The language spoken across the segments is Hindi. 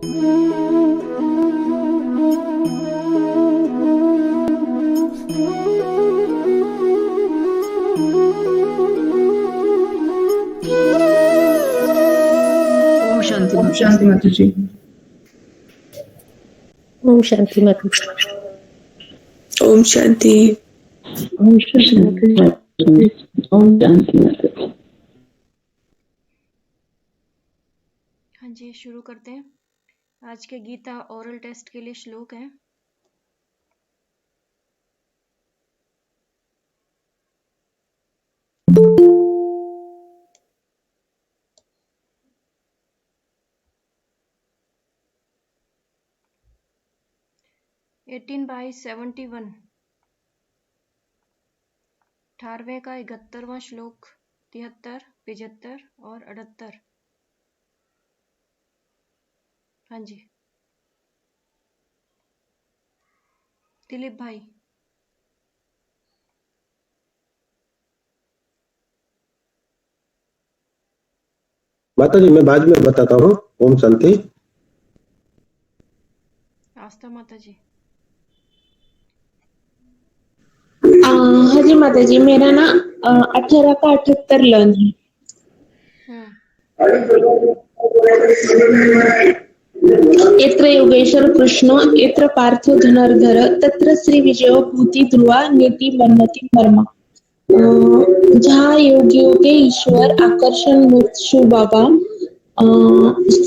ओम शांति ओम शांति माता जी। ओम शांति माता जी। ओम शांति। ओम शांति माता जी। ओम शांति माता जी। हाँ जी, शुरू करते हैं। आज के गीता ओरल टेस्ट के लिए श्लोक है। एटीन बाई 71, 18वें का 71वां श्लोक, 73, 75 और 78। हाँ जी, दिलीप भाई। माता जी मैं बाद में बताता हूँ। ओम शांति। आस्था माता जी। हाँ जी माता जी, मेरा ना 18 का 78 लर्न है। यत्र योगेश्वर कृष्ण यत्र पार्थो धनुर्धर तत्र श्री विजयो भूति ध्रुवा नीति मन्नति मर्मा। जहाँ योगियों के ईश्वर आकर्षण मूर्ति बाबा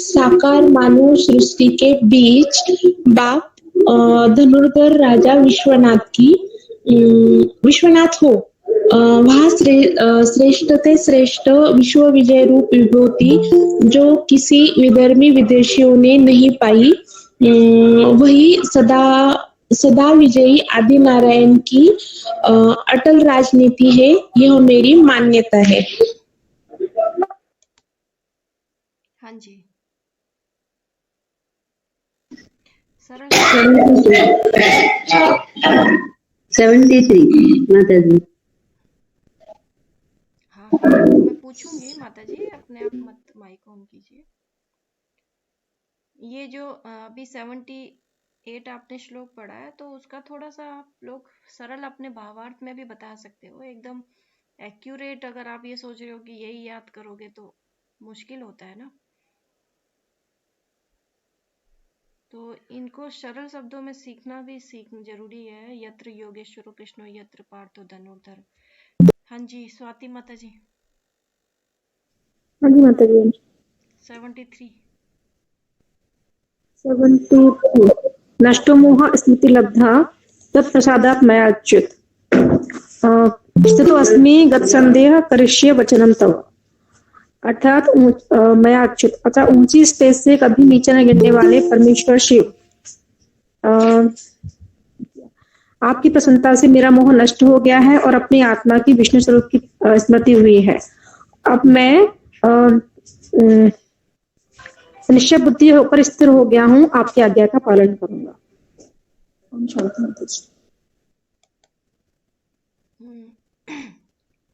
साकार मानव सृष्टि के बीच बाप धनुर्धर राजा विश्वनाथ हो, वहाँ श्रेष्ठ ते श्रेष्ठ विश्व विजय रूप विभूति जो किसी विधर्मी विदेशियों ने नहीं पाई, वही सदा विजयी आदि नारायण की अटल राजनीति है। यह मेरी मान्यता है। हाँ जी, सरल 73 माता जी। हाँ, मैं पूछूंगी माता जी, अपने आप मत माइक ऑन कीजिए। ये जो अभी 78 आपने श्लोक पढ़ा है, तो उसका थोड़ा सा आप लोग सरल अपने भावार्थ में भी बता सकते हो। एकदम एक्यूरेट अगर आप ये सोच रहे हो कि यही याद करोगे तो मुश्किल होता है ना। तो इनको सरल शब्दों में सीखना भी जरूरी है। यत्र योगेश्वर कृष्ण यत्र पार्थो धनुर्धर। हाँ जी, स्वाति माता जी। हाँ जी माता जी। 73। नष्टो मोह स्मृति लब्धा तत्प्रसादात् मया अच्युत स्थितो अस्मि गत संदेह करिष्ये वचनम तव। अर्थात मया अच्युत, अर्थात ऊंची स्टेज से कभी नीचे न गिरने वाले परमेश्वर शिव, आपकी प्रसन्नता से मेरा मोह नष्ट हो गया है और अपनी आत्मा की विष्णु स्वरूप की स्मृति हुई है। अब मैं निश्चय बुद्धि होकर स्थिर हो गया हूँ, आपकी आज्ञा का पालन करूंगा।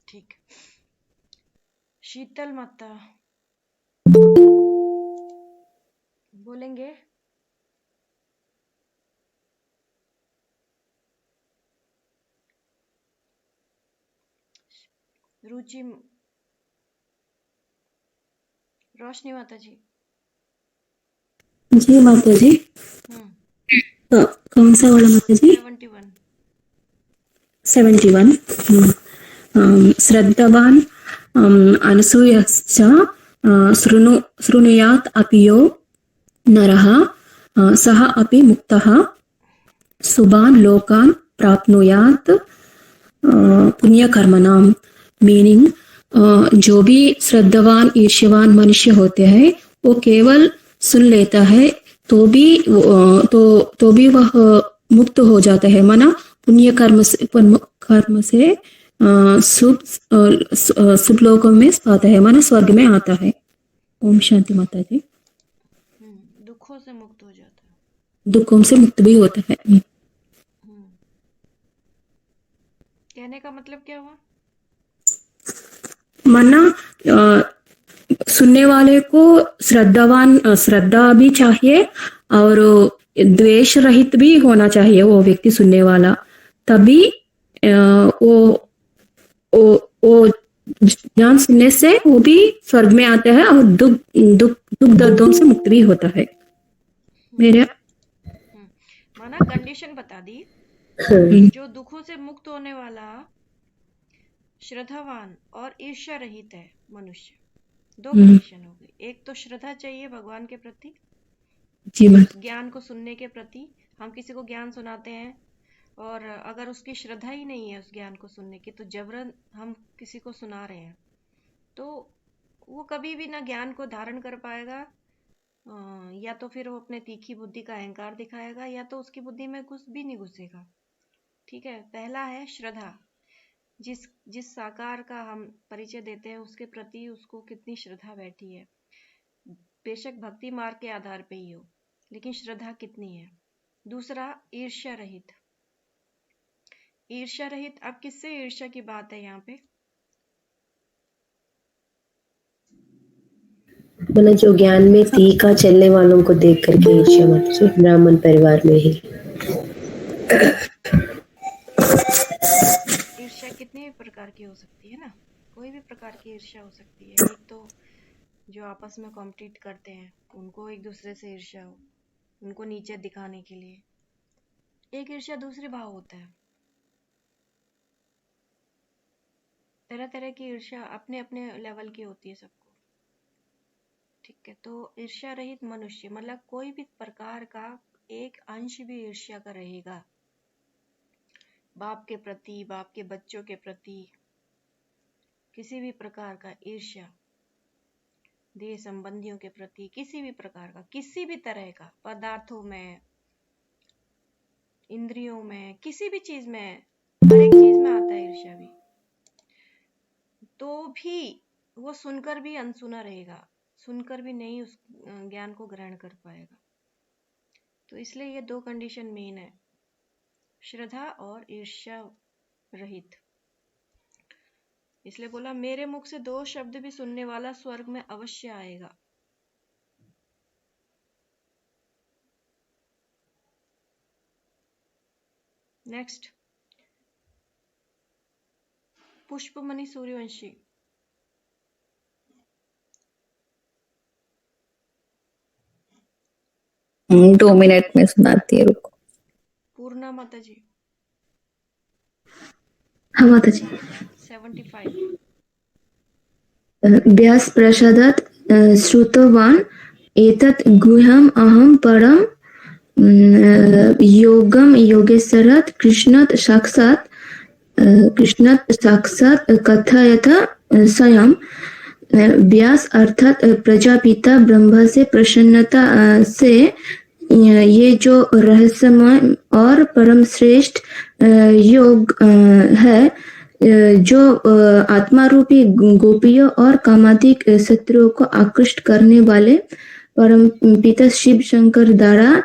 ठीक। शीतल माता बोलेंगे। रुचि, रोशनी माता जी। जी माता जी। कौन सा वाला माता जी? 71। श्रद्धावान अनसूयश्च शृणुयात् अपि यो नरः सः अपि मुक्तः शुभान् लोकान् प्राप्नुयात् पुण्यकर्मणाम। मीनिंग, जो भी श्रद्धावान ईर्ष्यवान मनुष्य होते हैं वो केवल सुन लेता है तो भी वह मुक्त हो जाता है। माना पुण्य कर्म से शुभ लोकों में पाता है, माना स्वर्ग में आता है। ओम शांति माता जी। दुखों से मुक्त हो जाता है, दुखों से मुक्त भी होता है। कहने का मतलब क्या हुआ? माना सुनने वाले को श्रद्धा भी चाहिए और द्वेष रहित भी होना चाहिए वो व्यक्ति सुनने वाला, तभी वो वो ज्ञान सुनने से वो भी स्वर्ग में आता है और दुख दुख दुख दर्दों से मुक्त भी होता है। मेरे माना कंडीशन बता दी, जो दुखों से मुक्त होने वाला श्रद्धावान और ईर्ष्या रहित है मनुष्य। दो कंडीशन हो गई, एक तो श्रद्धा चाहिए भगवान के प्रति, जी ज्ञान को सुनने के प्रति। हम किसी को ज्ञान सुनाते हैं और अगर उसकी श्रद्धा ही नहीं है उस ज्ञान को सुनने की, तो जबरन हम किसी को सुना रहे हैं, तो वो कभी भी ना ज्ञान को धारण कर पाएगा, या तो फिर वो अपने तीखी बुद्धि का अहंकार दिखाएगा, या तो उसकी बुद्धि में कुछ भी नहीं घुसेगा। ठीक है, पहला है श्रद्धा। जिस साकार का हम परिचय देते हैं उसके प्रति उसको कितनी श्रद्धा बैठी है, बेशक भक्ति मार्ग के आधार पे ही हो, लेकिन श्रद्धा कितनी है। दूसरा ईर्ष्या रहित। ईर्ष्या रहित, अब किससे ईर्ष्या की बात है यहाँ पे? मैंने जो ज्ञान में तीखा चलने वालों को देख करके ईर्ष्या मत जो ब्राह्मण परिवार में ही। ईर्ष्या कितने प्रकार की हो सकती है ना, कोई भी प्रकार की ईर्ष्या हो सकती है। एक तो जो आपस में कॉम्पिटिट करते हैं उनको एक दूसरे से ईर्ष्या हो, उनको नीचे दिखाने के लिए। एक ईर्ष्या दूसरी भाव होता है। तरह तरह की ईर्ष्या अपने अपने लेवल की होती है सबको। ठीक है, तो ईर्ष्या रहित मनुष्य मतलब कोई भी प्रकार का एक अंश भी ईर्ष्या का रहेगा, बाप के प्रति, बाप के बच्चों के प्रति, किसी भी प्रकार का ईर्ष्या, देह संबंधियों के प्रति, किसी भी प्रकार का, किसी भी तरह का, पदार्थों में, इंद्रियों में, किसी भी चीज में, हर एक चीज में आता है ईर्ष्या भी, तो भी वो सुनकर भी अनसुना रहेगा, सुनकर भी नहीं उस ज्ञान को ग्रहण कर पाएगा। तो इसलिए ये दो कंडीशन मेन है, श्रद्धा और ईर्ष्या रहित। इसलिए बोला मेरे मुख से दो शब्द भी सुनने वाला स्वर्ग में अवश्य आएगा। नेक्स्ट, पुष्पमणि सूर्यवंशी। 2 मिनट में सुनाती है, रुको। पूर्णा माता जी। हाँ माता जी। 75। व्यास प्रसादात् श्रुतवान् एतत् गुह्यम् अहं परं योगं योगेश्वरात् कृष्णात् साक्षात् कथयत स्वयं। व्यास अर्थात प्रजापिता ब्रह्मा से प्रसन्नता से ये जो रहस्यमय और परम श्रेष्ठ योग है, जो आत्मा रूपी गोपियों और कामादिक शत्रुओं को आकृष्ट करने वाले परम पिता शिव शंकर द्वारा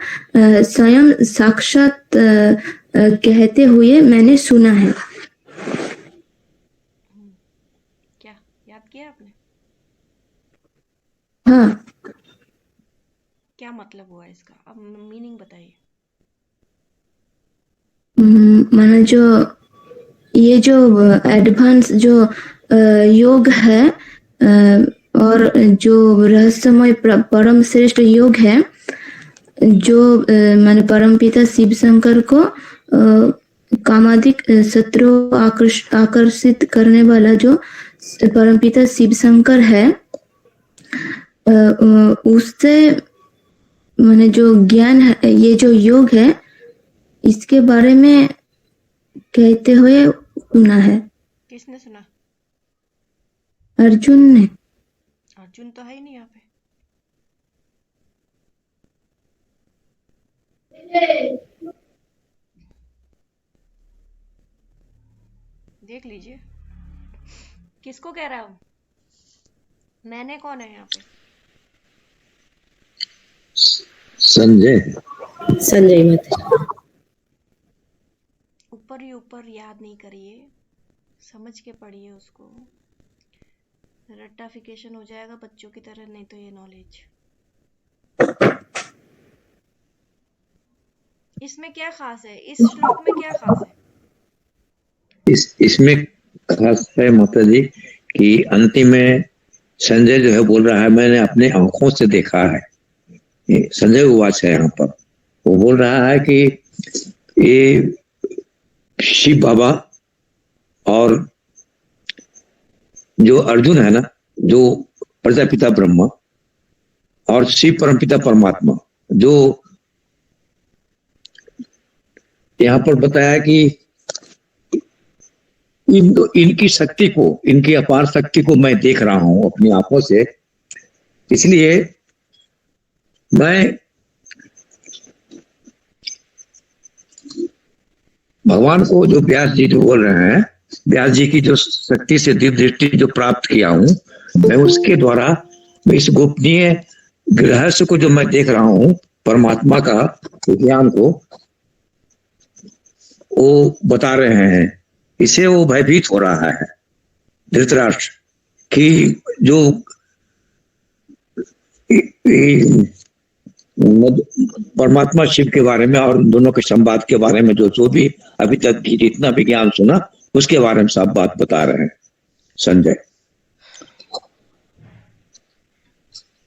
स्वयं साक्षात कहते हुए मैंने सुना है। क्या याद किया आपने? हाँ, क्या मतलब हुआ इसका? अब मीनिंग बताइए। माना जो ये जो एडवांस जो योग है और जो रहस्यमय परम श्रेष्ठ योग है, जो माने परम पिता शिव शंकर को कामादिक शत्रु आकर्षित करने वाला जो परम पिता शिव शंकर है, उससे माने जो ज्ञान है, ये जो योग है, इसके बारे में कहते हुए सुना है। किसने सुना? अर्जुन ने। अर्जुन तो है ही नहीं यहाँ पे। देख लीजिए किसको कह रहा हूँ। मैंने कौन है यहाँ पे? संजय माता। ऊपर ही ऊपर याद नहीं करिए, समझ के पढ़िए उसको। रट्टाफिकेशन हो जाएगा बच्चों की तरह, नहीं तो ये नॉलेज। इसमें क्या खास है, इस श्लोक में क्या खास है? इसमें खास है माता जी कि अंतिम में संजय जो है बोल रहा है मैंने अपने आंखों से देखा है। ये संजय उवाच है यहाँ पर, वो बोल रहा है कि ये शिव बाबा और जो अर्जुन है ना, जो प्रजापिता ब्रह्मा और शिव परमपिता परमात्मा, जो यहाँ पर बताया कि इनकी शक्ति को, इनकी अपार शक्ति को मैं देख रहा हूं अपनी आंखों से। इसलिए मैं भगवान को, जो व्यास जी जो बोल रहे हैं, व्यास जी की जो शक्ति से दिव्य दृष्टि जो प्राप्त किया हूं, मैं उसके द्वारा मैं इस गोपनीय रहस्य को जो मैं देख रहा हूं, परमात्मा का ज्ञान को वो बता रहे हैं। इसे वो भयभीत हो रहा है धृतराष्ट्र कि जो परमात्मा शिव के बारे में और दोनों के संवाद के बारे में जो भी अभी तक की जितना भी ज्ञान सुना, उसके बारे में सब बात बता रहे हैं संजय।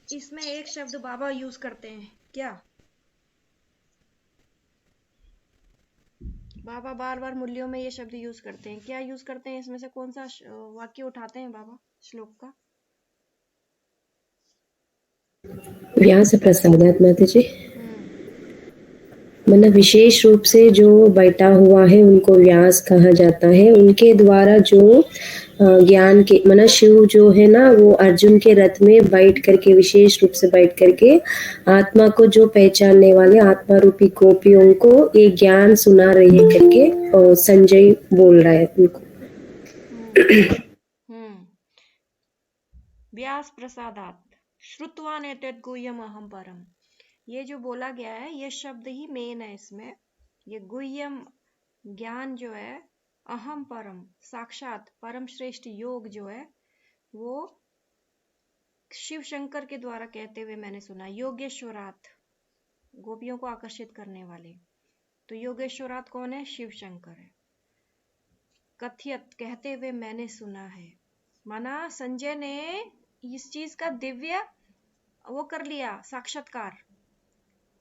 इसमें एक शब्द बाबा यूज करते हैं क्या? बाबा बार बार मूल्यों में ये शब्द यूज करते हैं, क्या यूज करते हैं? इसमें से कौन सा वाक्य उठाते हैं बाबा श्लोक का? व्यास प्रसादात माता जी, मतलब विशेष रूप से जो बैठा हुआ है उनको व्यास कहा जाता है। उनके द्वारा जो ज्ञान के मतलब शिव जो है ना, वो अर्जुन के रथ में बैठ करके, विशेष रूप से बैठ करके आत्मा को जो पहचानने वाले आत्मा रूपी गोपियों को ये ज्ञान सुना रहे करके और संजय बोल रहा है उनको। व्यास प्रसादात श्रुत्वा नेतद गुह्यम अहम परम, ये जो बोला गया है ये शब्द ही मेन है इसमें। ये गुह्यम ज्ञान जो है, अहम परम साक्षात परम श्रेष्ठ योग जो है, वो शिव शंकर के द्वारा कहते हुए मैंने सुना। योगेश्वरात, गोपियों को आकर्षित करने वाले, तो योगेश्वरात कौन है? शिव शंकर है। कथियत कहते हुए मैंने सुना है, माना संजय ने इस चीज का दिव्य वो कर लिया साक्षात्कार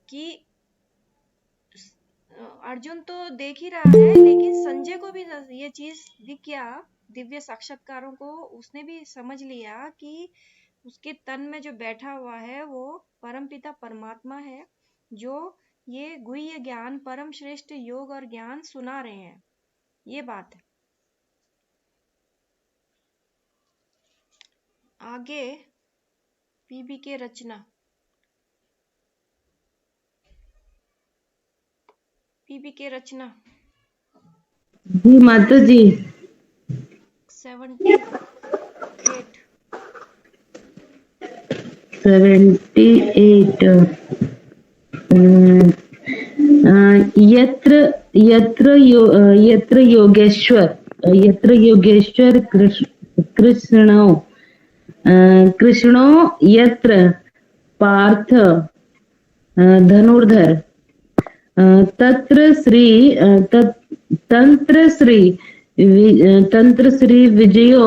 कि अर्जुन तो देख ही रहा है, लेकिन संजय को भी ये चीज दिख गया, दिव्य साक्षात्कारों को उसने भी समझ लिया कि उसके तन में जो बैठा हुआ है वो परमपिता परमात्मा है, जो ये गुह्य ज्ञान, परम श्रेष्ठ योग और ज्ञान सुना रहे हैं। ये बात है। आगे पीबी के रचना, पीबी के रचना जी माता जी 78 यत्र योगेश्वर कृष्णो यत्र पार्थ धनुर्धर तंत्र श्री विजयो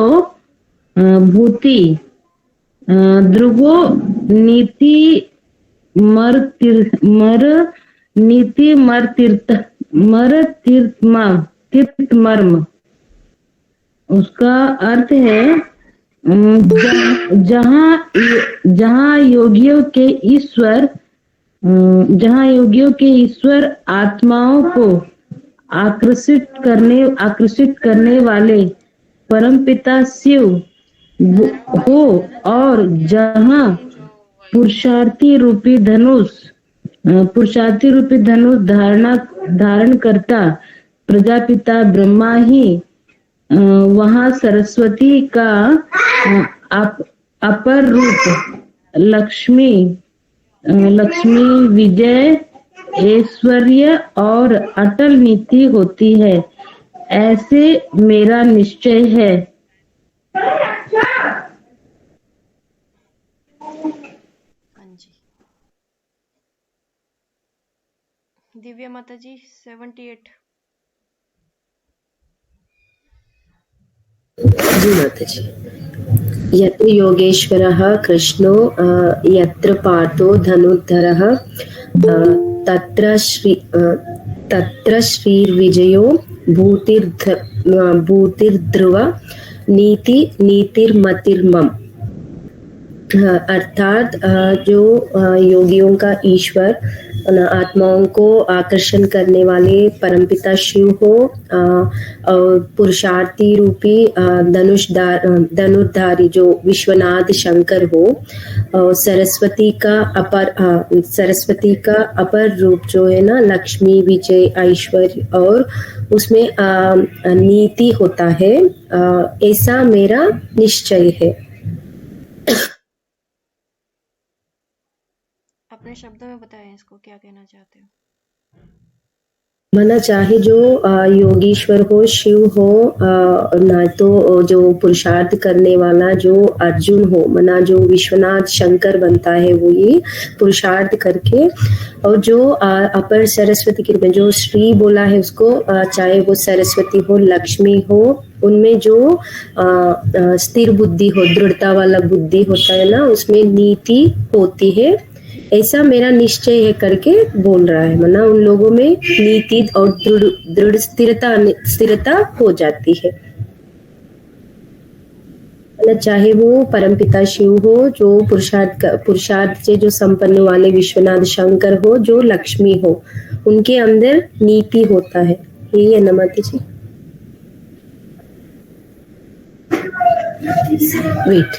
भूति ध्रुवो नीति मर तीर्थमर्म। उसका अर्थ है जहाँ योगियों के ईश्वर आत्माओं को आकर्षित करने वाले परमपिता शिव हो, और जहाँ पुरुषार्थी रूपी धनुष धारण करता प्रजापिता ब्रह्मा ही, वहाँ सरस्वती का अपर रूप लक्ष्मी विजय ऐश्वर्य और अटल नीति होती है, ऐसे मेरा निश्चय है। दिव्या माता जी 78। जी माता जी। यत्र योगेश्वरः कृष्णो यत्र पार्थो धनुर्धरः तत्र श्रीर्विजयो भूतिर्ध्रुव नीतिर्मतिर्मम। अर्थात जो योगियों का ईश्वर आत्माओं को आकर्षण करने वाले परमपिता शिव हो और पुरुषार्थी रूपी धनुर्धारी जो विश्वनाथ शंकर हो और सरस्वती का अपर रूप जो है ना लक्ष्मी विजय ऐश्वर्य और उसमें नीति होता है, ऐसा मेरा निश्चय है। अपने शब्दों में बताएं इसको क्या कहना चाहते हो। माना चाहे जो योगीश्वर हो शिव हो ना तो जो पुरुषार्थ करने वाला जो अर्जुन हो, मना जो विश्वनाथ शंकर बनता है वो ये पुरुषार्थ करके, और जो अपर सरस्वती के रूप में जो श्री बोला है उसको चाहे वो सरस्वती हो लक्ष्मी हो, उनमें जो स्थिर बुद्धि हो दृढ़ता वाला बुद्धि होता है ना उसमें नीति होती है, ऐसा मेरा निश्चय है करके बोल रहा है। मना उन लोगों में नीति और दृढ़ स्थिरता हो जाती है। चाहे वो परमपिता शिव हो, जो पुरुषार्थ से जो संपन्न वाले विश्वनाथ शंकर हो, जो लक्ष्मी हो, उनके अंदर नीति होता है। यही है ना माता जी। वेट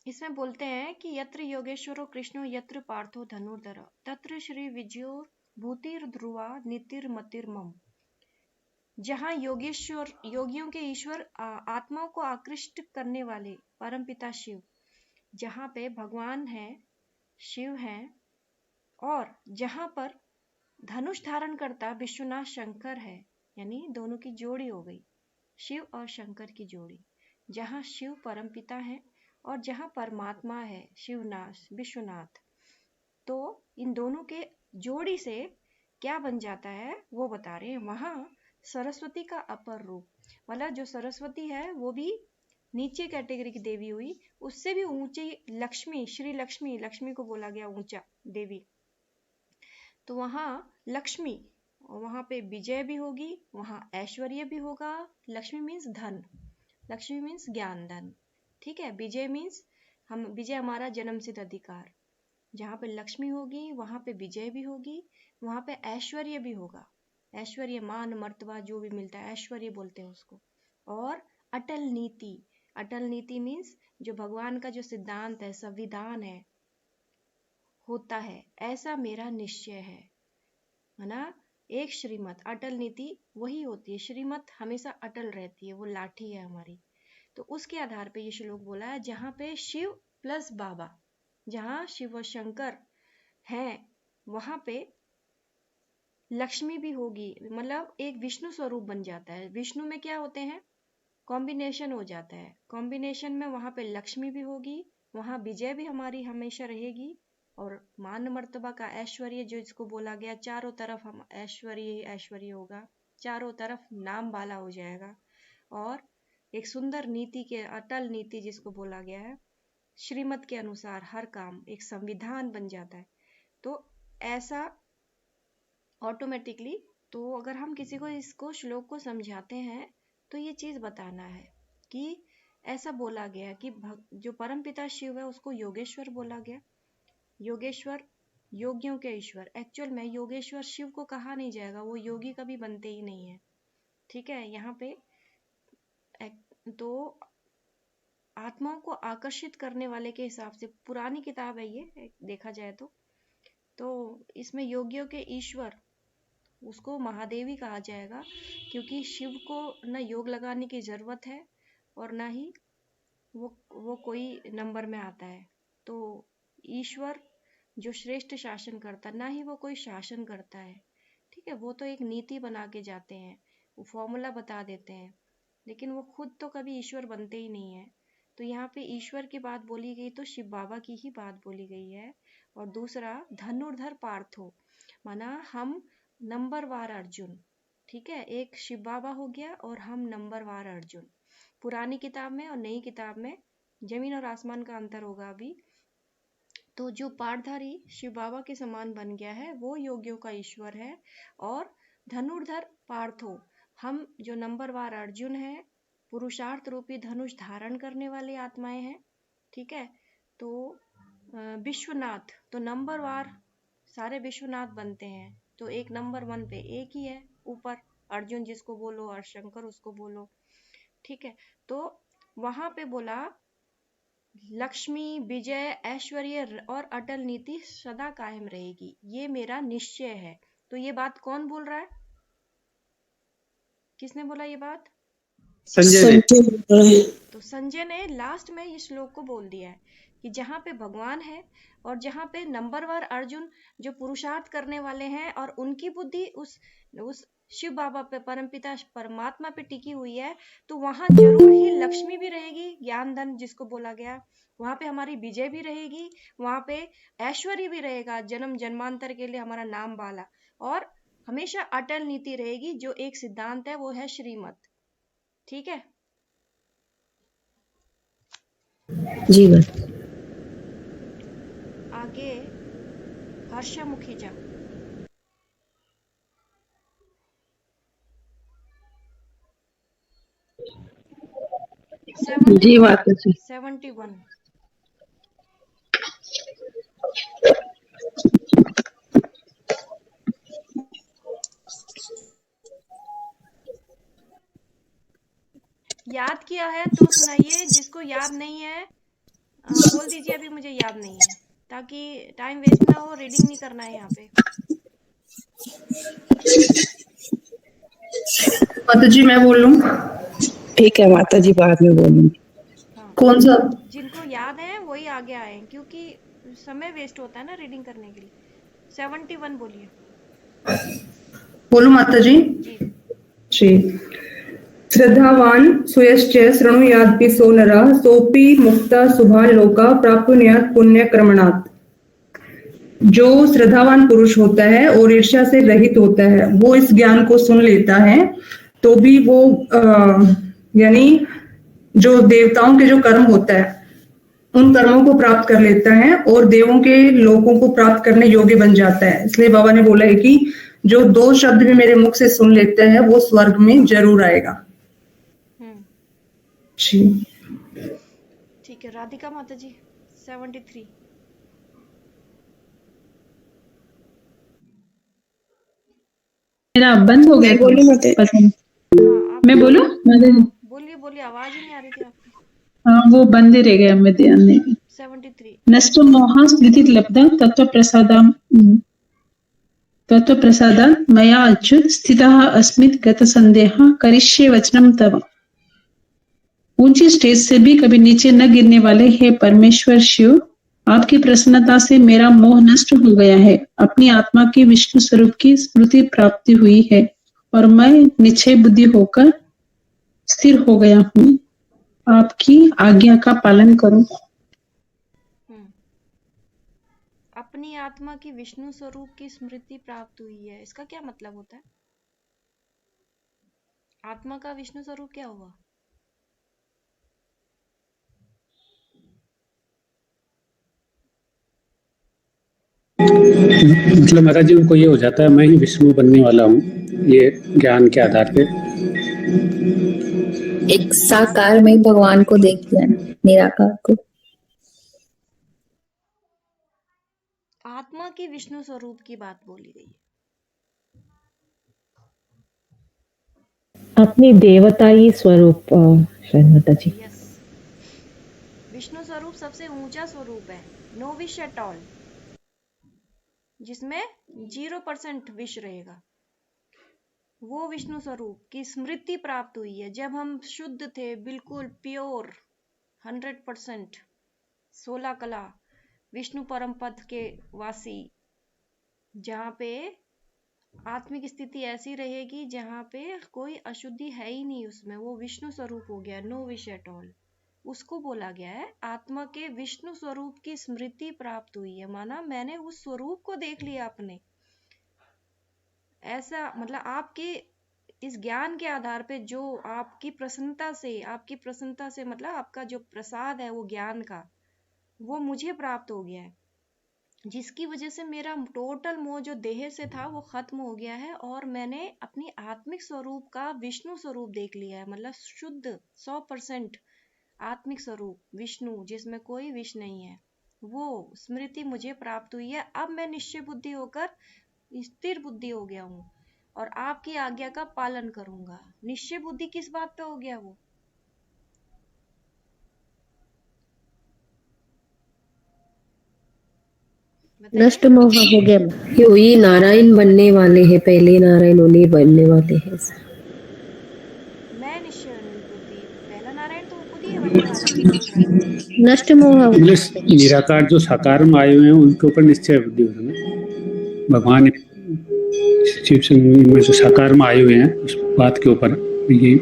इसमें बोलते हैं कि यत्र योगेश्वरो कृष्णो यत्र पार्थो धनुर्धर तत्र श्री विजयो भूतिर्ध्रुवा नीतिर्मतिर्मम। जहाँ योगियों के ईश्वर आत्माओं को आकृष्ट करने वाले परमपिता शिव, जहाँ पे भगवान है शिव है, और जहाँ पर धनुष धारण करता विश्वनाथ शंकर है, यानी दोनों की जोड़ी हो गई, शिव और शंकर की जोड़ी। जहाँ शिव परमपिता है और जहाँ परमात्मा है विश्वनाथ, तो इन दोनों के जोड़ी से क्या बन जाता है वो बता रहे हैं। वहां सरस्वती का अपर रूप, मतलब जो सरस्वती है वो भी नीचे कैटेगरी की देवी हुई, उससे भी ऊंची लक्ष्मी, श्री लक्ष्मी को बोला गया ऊंचा देवी। तो वहां लक्ष्मी, वहां पे विजय भी होगी, वहां ऐश्वर्य भी होगा। लक्ष्मी मीन्स धन, लक्ष्मी मीन्स ज्ञान धन, ठीक है। विजय मीन्स विजय हमारा जन्म सिद्ध अधिकार। जहाँ पे लक्ष्मी होगी वहां पे विजय भी होगी, वहां पे ऐश्वर्य भी होगा। ऐश्वर्य मान मर्तबा जो भी मिलता है ऐश्वर्य बोलते हैं उसको। और अटल नीति मीन्स जो भगवान का जो सिद्धांत है, संविधान है, होता है, ऐसा मेरा निश्चय है ना। एक श्रीमत अटल नीति वही होती है, श्रीमत हमेशा अटल रहती है, वो लाठी है हमारी। तो उसके आधार पे ये श्लोक बोला है, जहाँ पे शिव प्लस बाबा, जहाँ शिव और शंकर हैं वहां पे लक्ष्मी भी होगी, मतलब एक विष्णु स्वरूप बन जाता है। विष्णु में क्या होते हैं, कॉम्बिनेशन हो जाता है, कॉम्बिनेशन में वहां पे लक्ष्मी भी होगी, वहां विजय भी हमारी हमेशा रहेगी, और मान मर्तबा का ऐश्वर्य जो इसको बोला गया, चारों तरफ हम ऐश्वर्य होगा, चारों तरफ नाम वाला हो जाएगा। और एक सुंदर नीति के, अटल नीति जिसको बोला गया है, श्रीमत के अनुसार हर काम एक संविधान बन जाता है। तो ऐसा ऑटोमेटिकली, तो अगर हम किसी को इसको श्लोक को समझाते हैं तो ये चीज बताना है कि ऐसा बोला गया कि जो परमपिता शिव है उसको योगेश्वर बोला गया। योगेश्वर योगियों के ईश्वर, एक्चुअल में योगेश्वर शिव को कहा नहीं जाएगा, वो योगी कभी बनते ही नहीं है, ठीक है। यहाँ पे तो आत्माओं को आकर्षित करने वाले के हिसाब से पुरानी किताब है ये, देखा जाए तो इसमें योगियों के ईश्वर उसको महादेवी कहा जाएगा, क्योंकि शिव को न योग लगाने की जरूरत है और ना ही वो कोई नंबर में आता है। तो ईश्वर जो श्रेष्ठ शासन करता, ना ही वो कोई शासन करता है, ठीक है। वो तो एक नीति बना के जाते हैं, वो फॉर्मूला बता देते हैं, लेकिन वो खुद तो कभी ईश्वर बनते ही नहीं है। तो यहाँ पे ईश्वर की बात बोली गई तो शिव बाबा की ही बात बोली गई है। और दूसरा धनुर्धर पार्थो, माना हम नंबरवार अर्जुन। ठीक है, एक शिव बाबा हो गया और हम नंबरवार अर्जुन। पुरानी किताब में और नई किताब में जमीन और आसमान का अंतर होगा अभी। तो जो पाठधारी शिव बाबा के समान बन गया है वो योगियों का ईश्वर है। और धनुर्धर पार्थो, हम जो नंबरवार अर्जुन है, पुरुषार्थ रूपी धनुष धारण करने वाली आत्माएं हैं। ठीक है, तो विश्वनाथ, तो नंबरवार सारे विश्वनाथ बनते हैं। तो एक नंबर 1 पे एक ही है ऊपर, अर्जुन जिसको बोलो और शंकर उसको बोलो। ठीक है, तो वहां पे बोला लक्ष्मी, विजय, ऐश्वर्य और अटल नीति सदा कायम रहेगी, ये मेरा निश्चय है। तो ये बात कौन बोल रहा है? किसने बोला ये बात? संजय ने। तो संजय ने लास्ट में इस श्लोक को बोल दिया है कि जहाँ पे भगवान है और जहाँ पे नंबरवार अर्जुन जो पुरुषार्थ करने वाले हैं और उनकी बुद्धि उस शिव बाबा पे, परमपिता परमात्मा पे टिकी हुई है, तो वहां जरूर ही लक्ष्मी भी रहेगी, ज्ञान धन जिसको बोला गया, वहां पे हमारी विजय भी रहेगी, वहां पे ऐश्वर्य भी रहेगा, जन्म जन्मांतर के लिए हमारा नाम वाला, और हमेशा अटल नीति रहेगी जो एक सिद्धांत है, वो है श्रीमत। ठीक है जी मैम। आगे हर्षा मुखीजा। जी माता जी। 71। याद किया है तो सुनाइए, जिसको याद नहीं है बोल दीजिए अभी मुझे याद नहीं है, ताकि टाइम वेस्ट ना हो, रीडिंग नहीं करना है यहाँ पे। माता जी मैं बोल लूं? ठीक है माता जी, बाद में बोलूंगी। हाँ, कौन सा? जिनको याद है वही आगे आए, क्योंकि समय वेस्ट होता है ना रीडिंग करने के लिए। 71 बोलिए। बोलू माता जी? जी। जी। श्रद्धावान सुयश्च शृणुयादपि सो नरः सोऽपि मुक्ता शुभान् लोका प्राप्नुयात् पुण्य क्रमणात्। जो श्रद्धावान पुरुष होता है और ईर्ष्या से रहित होता है, वो इस ज्ञान को सुन लेता है तो भी वो यानी जो देवताओं के जो कर्म होता है उन कर्मों को प्राप्त कर लेता है और देवों के लोकों को प्राप्त करने योग्य बन जाता है। इसलिए बाबा ने बोला है कि जो 2 शब्द भी मेरे मुख से सुन लेता है वो स्वर्ग में जरूर आएगा। जी ठीक है, राधिका माता जी 73। मेरा बंद हो गया। बोलूं माता? मैं बोलूं? बोलिए बोलिए, आवाज ही नहीं आ रही थी आपकी। हाँ, वो बंद ही रह गया मैं ध्यान नहीं। 73। नष्ट मोहा स्मृति लब्ध तत्व प्रसादात् मया अच्युत स्थितः अस्मित् गत संदेह करिष्ये वचनम तव। ऊंची स्टेज से भी कभी नीचे न गिरने वाले हे परमेश्वर शिव, आपकी प्रसन्नता से मेरा मोह नष्ट हो गया है। अपनी आत्मा के विष्णु स्वरूप की स्मृति प्राप्ति हुई है और मैं निश्चय बुद्धि होकर स्थिर हो गया हूँ। आपकी आज्ञा का पालन करूं। अपनी आत्मा की विष्णु स्वरूप की स्मृति प्राप्त हुई है, इसका क्या मतलब होता है? आत्मा का विष्णु स्वरूप क्या हुआ? मतलब महाराज जी उनको ये हो जाता है मैं ही विष्णु बनने वाला हूँ, ये ज्ञान के आधार पे एक साकार में भगवान को देख लिया, निराकार को। आत्मा की विष्णु स्वरूप की बात बोली गई है। अपनी देवताई स्वरूप माता जी। यस, विष्णु स्वरूप सबसे ऊंचा स्वरूप है, नो विश एट ऑल, जिसमें 0% विष रहेगा। वो विष्णु स्वरूप की स्मृति प्राप्त हुई है जब हम शुद्ध थे, बिल्कुल प्योर 100%, 16 कला विष्णु परम पद के वासी, जहाँ पे आत्मिक स्थिति ऐसी रहेगी जहाँ पे कोई अशुद्धि है ही नहीं उसमें, वो विष्णु स्वरूप हो गया, नो विश एट ऑल। उसको बोला गया है आत्मा के विष्णु स्वरूप की स्मृति प्राप्त हुई है, माना मैंने उस स्वरूप को देख लिया अपने। ऐसा मतलब आपके इस ज्ञान के आधार पे जो आपकी प्रसन्नता से मतलब आपका जो प्रसाद है वो ज्ञान का, वो मुझे प्राप्त हो गया है, जिसकी वजह से मेरा टोटल मोह जो देह से था वो खत्म हो गया है और मैंने अपनी आत्मिक स्वरूप का विष्णु स्वरूप देख लिया है। मतलब शुद्ध 100% आत्मिक स्वरूप विष्णु, जिसमें कोई विष नहीं है, वो स्मृति मुझे प्राप्त हुई है। अब मैं निश्चय बुद्धि होकर स्थिर बुद्धि हो गया हूँ और आपकी आज्ञा का पालन करूंगा। निश्चय बुद्धि किस बात पे हो गया वो? नष्ट मोह हो गया। ये नारायण बनने वाले हैं, पहले नारायण उन्हीं बनने वाले हैं। मैं निश्चय बुद्धि, पहला नारायण तो वो खुद ही बनने वाला है, बोल रहा है। नष्ट मोह निराकार जो साकार में आए हुए हैं उनके ऊपर निश्चय बुद्धि होता है। भगवान शिव में जो साकार में आए हुए हैं उस बात के ऊपर ये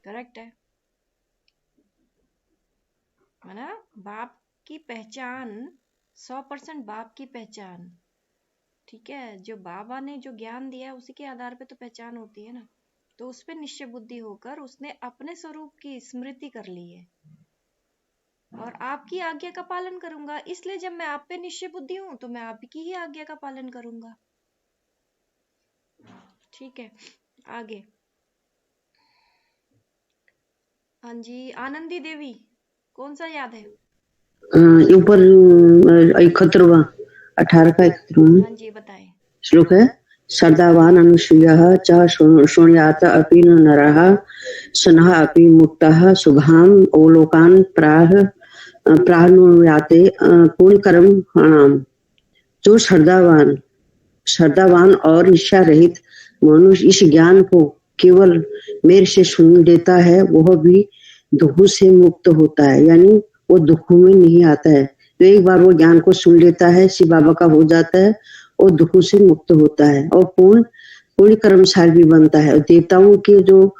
करेक्ट है ना। बाप की पहचान 100% बाप की पहचान, ठीक है। जो बाबा ने जो ज्ञान दिया है उसी के आधार पे तो पहचान होती है ना। तो उस पे निश्चय बुद्धि होकर उसने अपने स्वरूप की स्मृति कर ली है और आपकी आज्ञा का पालन करूंगा। इसलिए जब मैं आप पे निश्चय बुद्धि हूं तो मैं आपकी ही आज्ञा का पालन करूंगा। ठीक है, आगे। हाँ जी, आनंदी देवी, कौन सा याद है? ऊपर 71वां 18 का 71वां। हाँ जी, बताएं। श्लोक है, श्रद्धावान अनुसूयः च शृणुयात अपि न नरः सनः अपि मुक्तः शुभाम अवलोकान प्राहुनुयाते पूर्णकर्म हणाम। जो श्रद्धावान और इच्छा रहित मनुष्य इस ज्ञान को केवल मेरे से सुन लेता है, वह भी दुखों से मुक्त होता है, यानी वो दुखों में नहीं आता है। तो एक बार वो ज्ञान को सुन लेता है, शिव बाबा का हो जाता है और दुखों से मुक्त होता है और पूर्ण कर्मशाली भी बनता है। और देवताओं के जो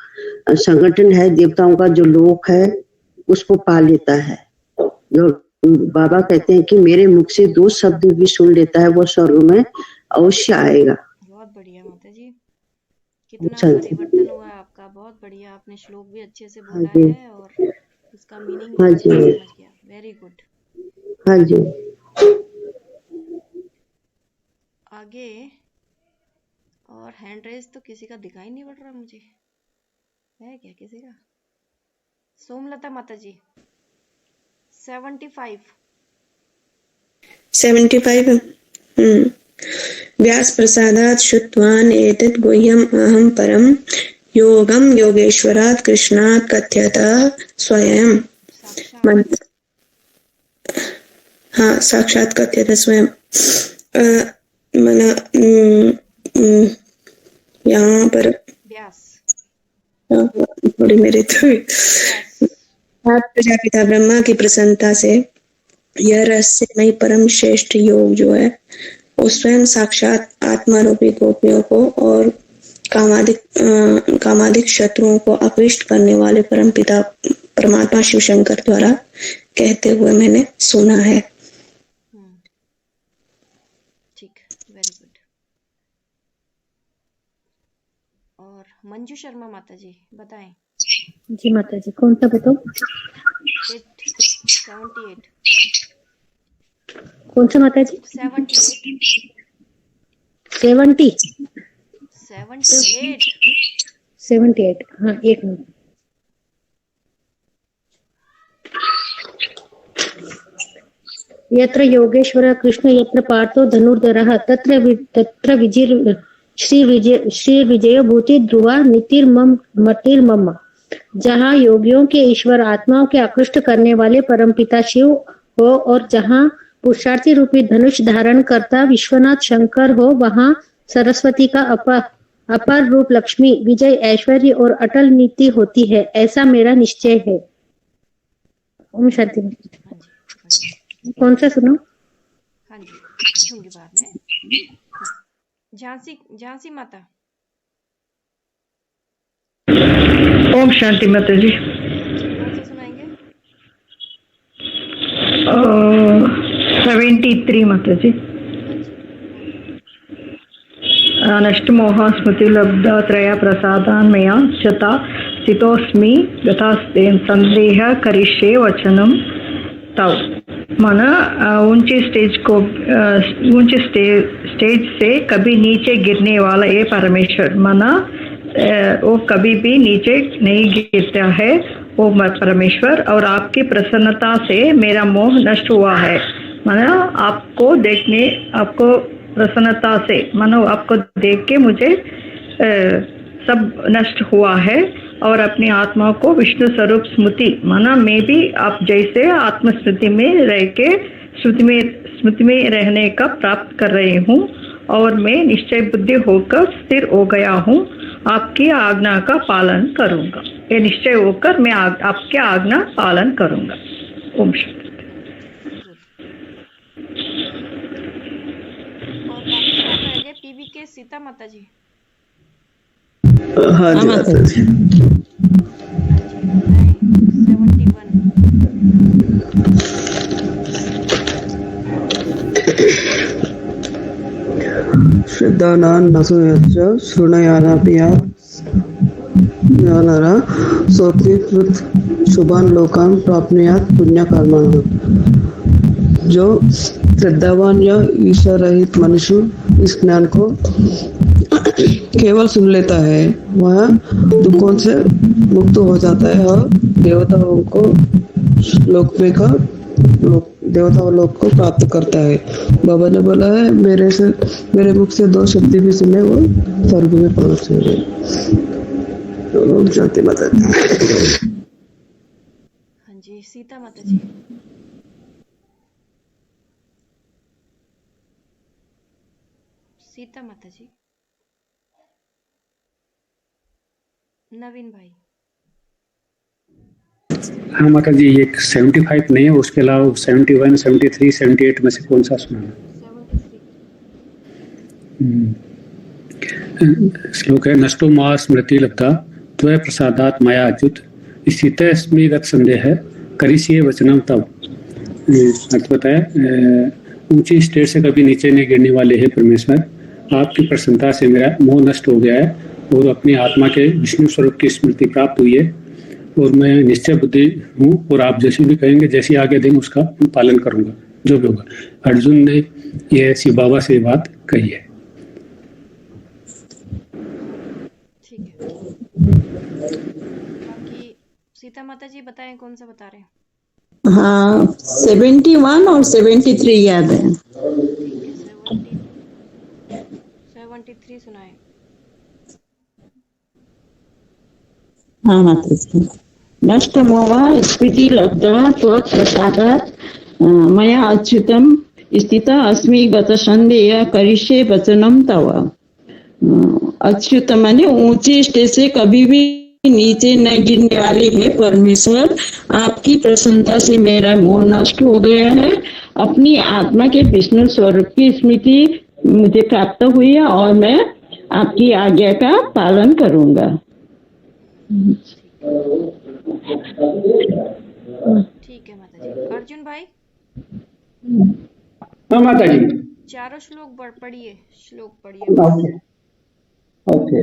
संगठन है, देवताओं का जो लोक है, उसको पा लेता है। जो बाबा कहते हैं कि मेरे मुख से 2 शब्द भी सुन लेता है, वो स्वर्ग में अवश्य आएगा। बहुत बढ़िया माता जी, कितना परिवर्तन हुआ है आपका। बहुत बढ़िया, आपने श्लोक भी अच्छे से बोला है और उसका मीनिंग भी अच्छे से समझ गया। Very good. हाँ जी, आगे। और हैंड रेज तो किसी का दिखाई नहीं पड़ रहा मुझे, है क्या किसी का? सोमलता माता जी 75। व्यास प्रसादात् श्रुत्वान् एतत् गुह्यम् अहं परं योगं योगेश्वरात् कृष्णात् कथ्यतः स्वयं। हाँ, साक्षात कथ्यतः स्वयं। यहाँ पर थोड़ी मेरे तो प्रजापिता ब्रह्मा की प्रसन्नता से यह रहस्यमय परम श्रेष्ठ योग जो है वो स्वयं साक्षात आत्मा रूपी गोपियों को और कामादिक शत्रुओं को अकृष्ट करने वाले परम पिता परमात्मा शिव शंकर द्वारा कहते हुए मैंने सुना है। ठीक, वेरी गुड। और मंजू शर्मा माता जी बताएं। जी माता जी, कौन सा बताओ? 78। कौन सा माता जी? 78। हाँ, एक मिनट। यत्र योगेश्वर कृष्ण यत्र पार्थो धनुर्धरः तत्र श्री विजय भूति ध्रुवा नीतिर्मम मतिर्मम। जहाँ योगियों के ईश्वर आत्माओं के आकृष्ट करने वाले परमपिता शिव हो और जहाँ पुरुषार्थी रूपी धनुष धारण करता विश्वनाथ शंकर हो, वहाँ सरस्वती का अपार रूप लक्ष्मी, विजय, ऐश्वर्य और अटल नीति होती है। ऐसा मेरा निश्चय है। ओम शांति। कौन सा सुनो? हाँ जी, पूछूंगी बाद में। झांसी माता। ओम शांति माता जी। कौन सा 73 माताजी। नष्टमोह स्मृति लब्धा त्रया प्रसादान मया चता स्थितोस्मि गता संदेह करिष्ये वचनम तव। माना ऊंची स्टेज से कभी नीचे गिरने वाला ये परमेश्वर, माना वो कभी भी नीचे नहीं गिरता है वो परमेश्वर, और आपकी प्रसन्नता से मेरा मोह नष्ट हुआ है। माना आपको देखने, आपको प्रसन्नता से, मानो आपको देख के मुझे सब नष्ट हुआ है, और अपनी आत्मा को विष्णु स्वरूप स्मृति, माना मैं भी आप जैसे आत्मस्मृति में रह के स्मृति में रहने का प्राप्त कर रही हूँ, और मैं निश्चय बुद्धि होकर स्थिर हो गया हूँ, आपकी आज्ञा का पालन करूंगा। ये निश्चय होकर मैं आपके आज्ञा पालन करूंगा। ओम शांति। पीवी के सीता माता जी। हाँ जी माता जी। 71 श्रद्धानान् नसूयश्च शृणुयादपि नरः सोऽपि शुभान् लोकान् प्राप्नुयात् पुण्यकर्मणः। जो श्रद्धावान या ईश्वर रहित मनुष्य इस ज्ञान को केवल सुन लेता है वह दुखों से मुक्त हो जाता है और देवताओं लोक को प्राप्त करता है। बाबा ने बोला है मेरे मुख से 2 शब्द भी सुने वो स्वर्ग में पहुंच गए। ओम शांति माता जी। हाँ जी सीता माता जी। सीता माता जी। नवीन भाई। हाँ माता जी, ये 75 नहीं है, उसके अलावा 71, 73, 78 में से कौन सा सुनाना? श्लोक है नष्टो मा स्मृति लब्धा त्वया प्रसादात मया अच्युत स्थितस्मि गत संदेह करिष्ये वचनम तव। अर्थ बताया, ऊंची स्टेज से कभी नीचे नहीं गिरने वाले हैं परमेश्वर, आपकी प्रसन्नता से मेरा मोह नष्ट हो गया है और अपनी आत्मा के विष्णु स्वरूप की स्मृति प्राप्त हुई है, और मैं निश्चय बुद्धि हूँ, और आप जैसे भी कहेंगे, जैसी आगे दिन उसका पालन करूंगा जो भी होगा। अर्जुन ने यह शिव बाबा से बात कही है। ठीक है। बाकी सीता माता जी बताएं कौन सा बता रहे हैं? हाँ 71 और 73 याद है। 73 सुनाए। हाँ माता जी। नष्ट मोह स्मृति लब्धा त्वत्प्रसादात् मया अच्युतम स्थिता अस्मि गत संदेह करिष्ये वचनम तव। अच्युत माने ऊंचे स्टेज से कभी भी नीचे न गिरने वाले हैं परमेश्वर, आपकी प्रसन्नता से मेरा मोह नष्ट हो गया है, अपनी आत्मा के विष्णु स्वरूप की स्मृति मुझे प्राप्त हुई है और मैं आपकी आज्ञा का पालन करूंगा। ठीक है माता जी। अर्जुन भाई। हाँ माता जी। चारों श्लोक पढ़िए। ओके।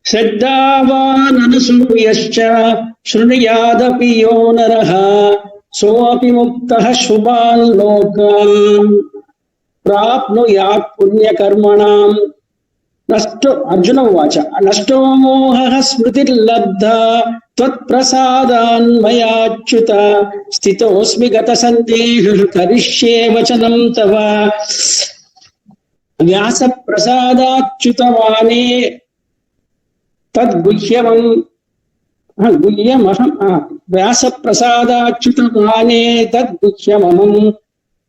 श्रद्धावान् अनसूयश्च शृणुयादपि यो नरः सोऽपि मुक्तः शुभान् लोकान् प्राप्नुयात् पुण्यकर्मणाम्। अर्जुन उवाच नष्टो मोहः स्मृतिर्लब्धा त्वत्प्रसादान् मयाच्युत स्थितोऽस्मि गतसन्देहः करिष्ये वचनं तव। व्यासप्रसादाच्युतवाने तद्गुह्यमहं व्यासप्रसादाच्युतवाने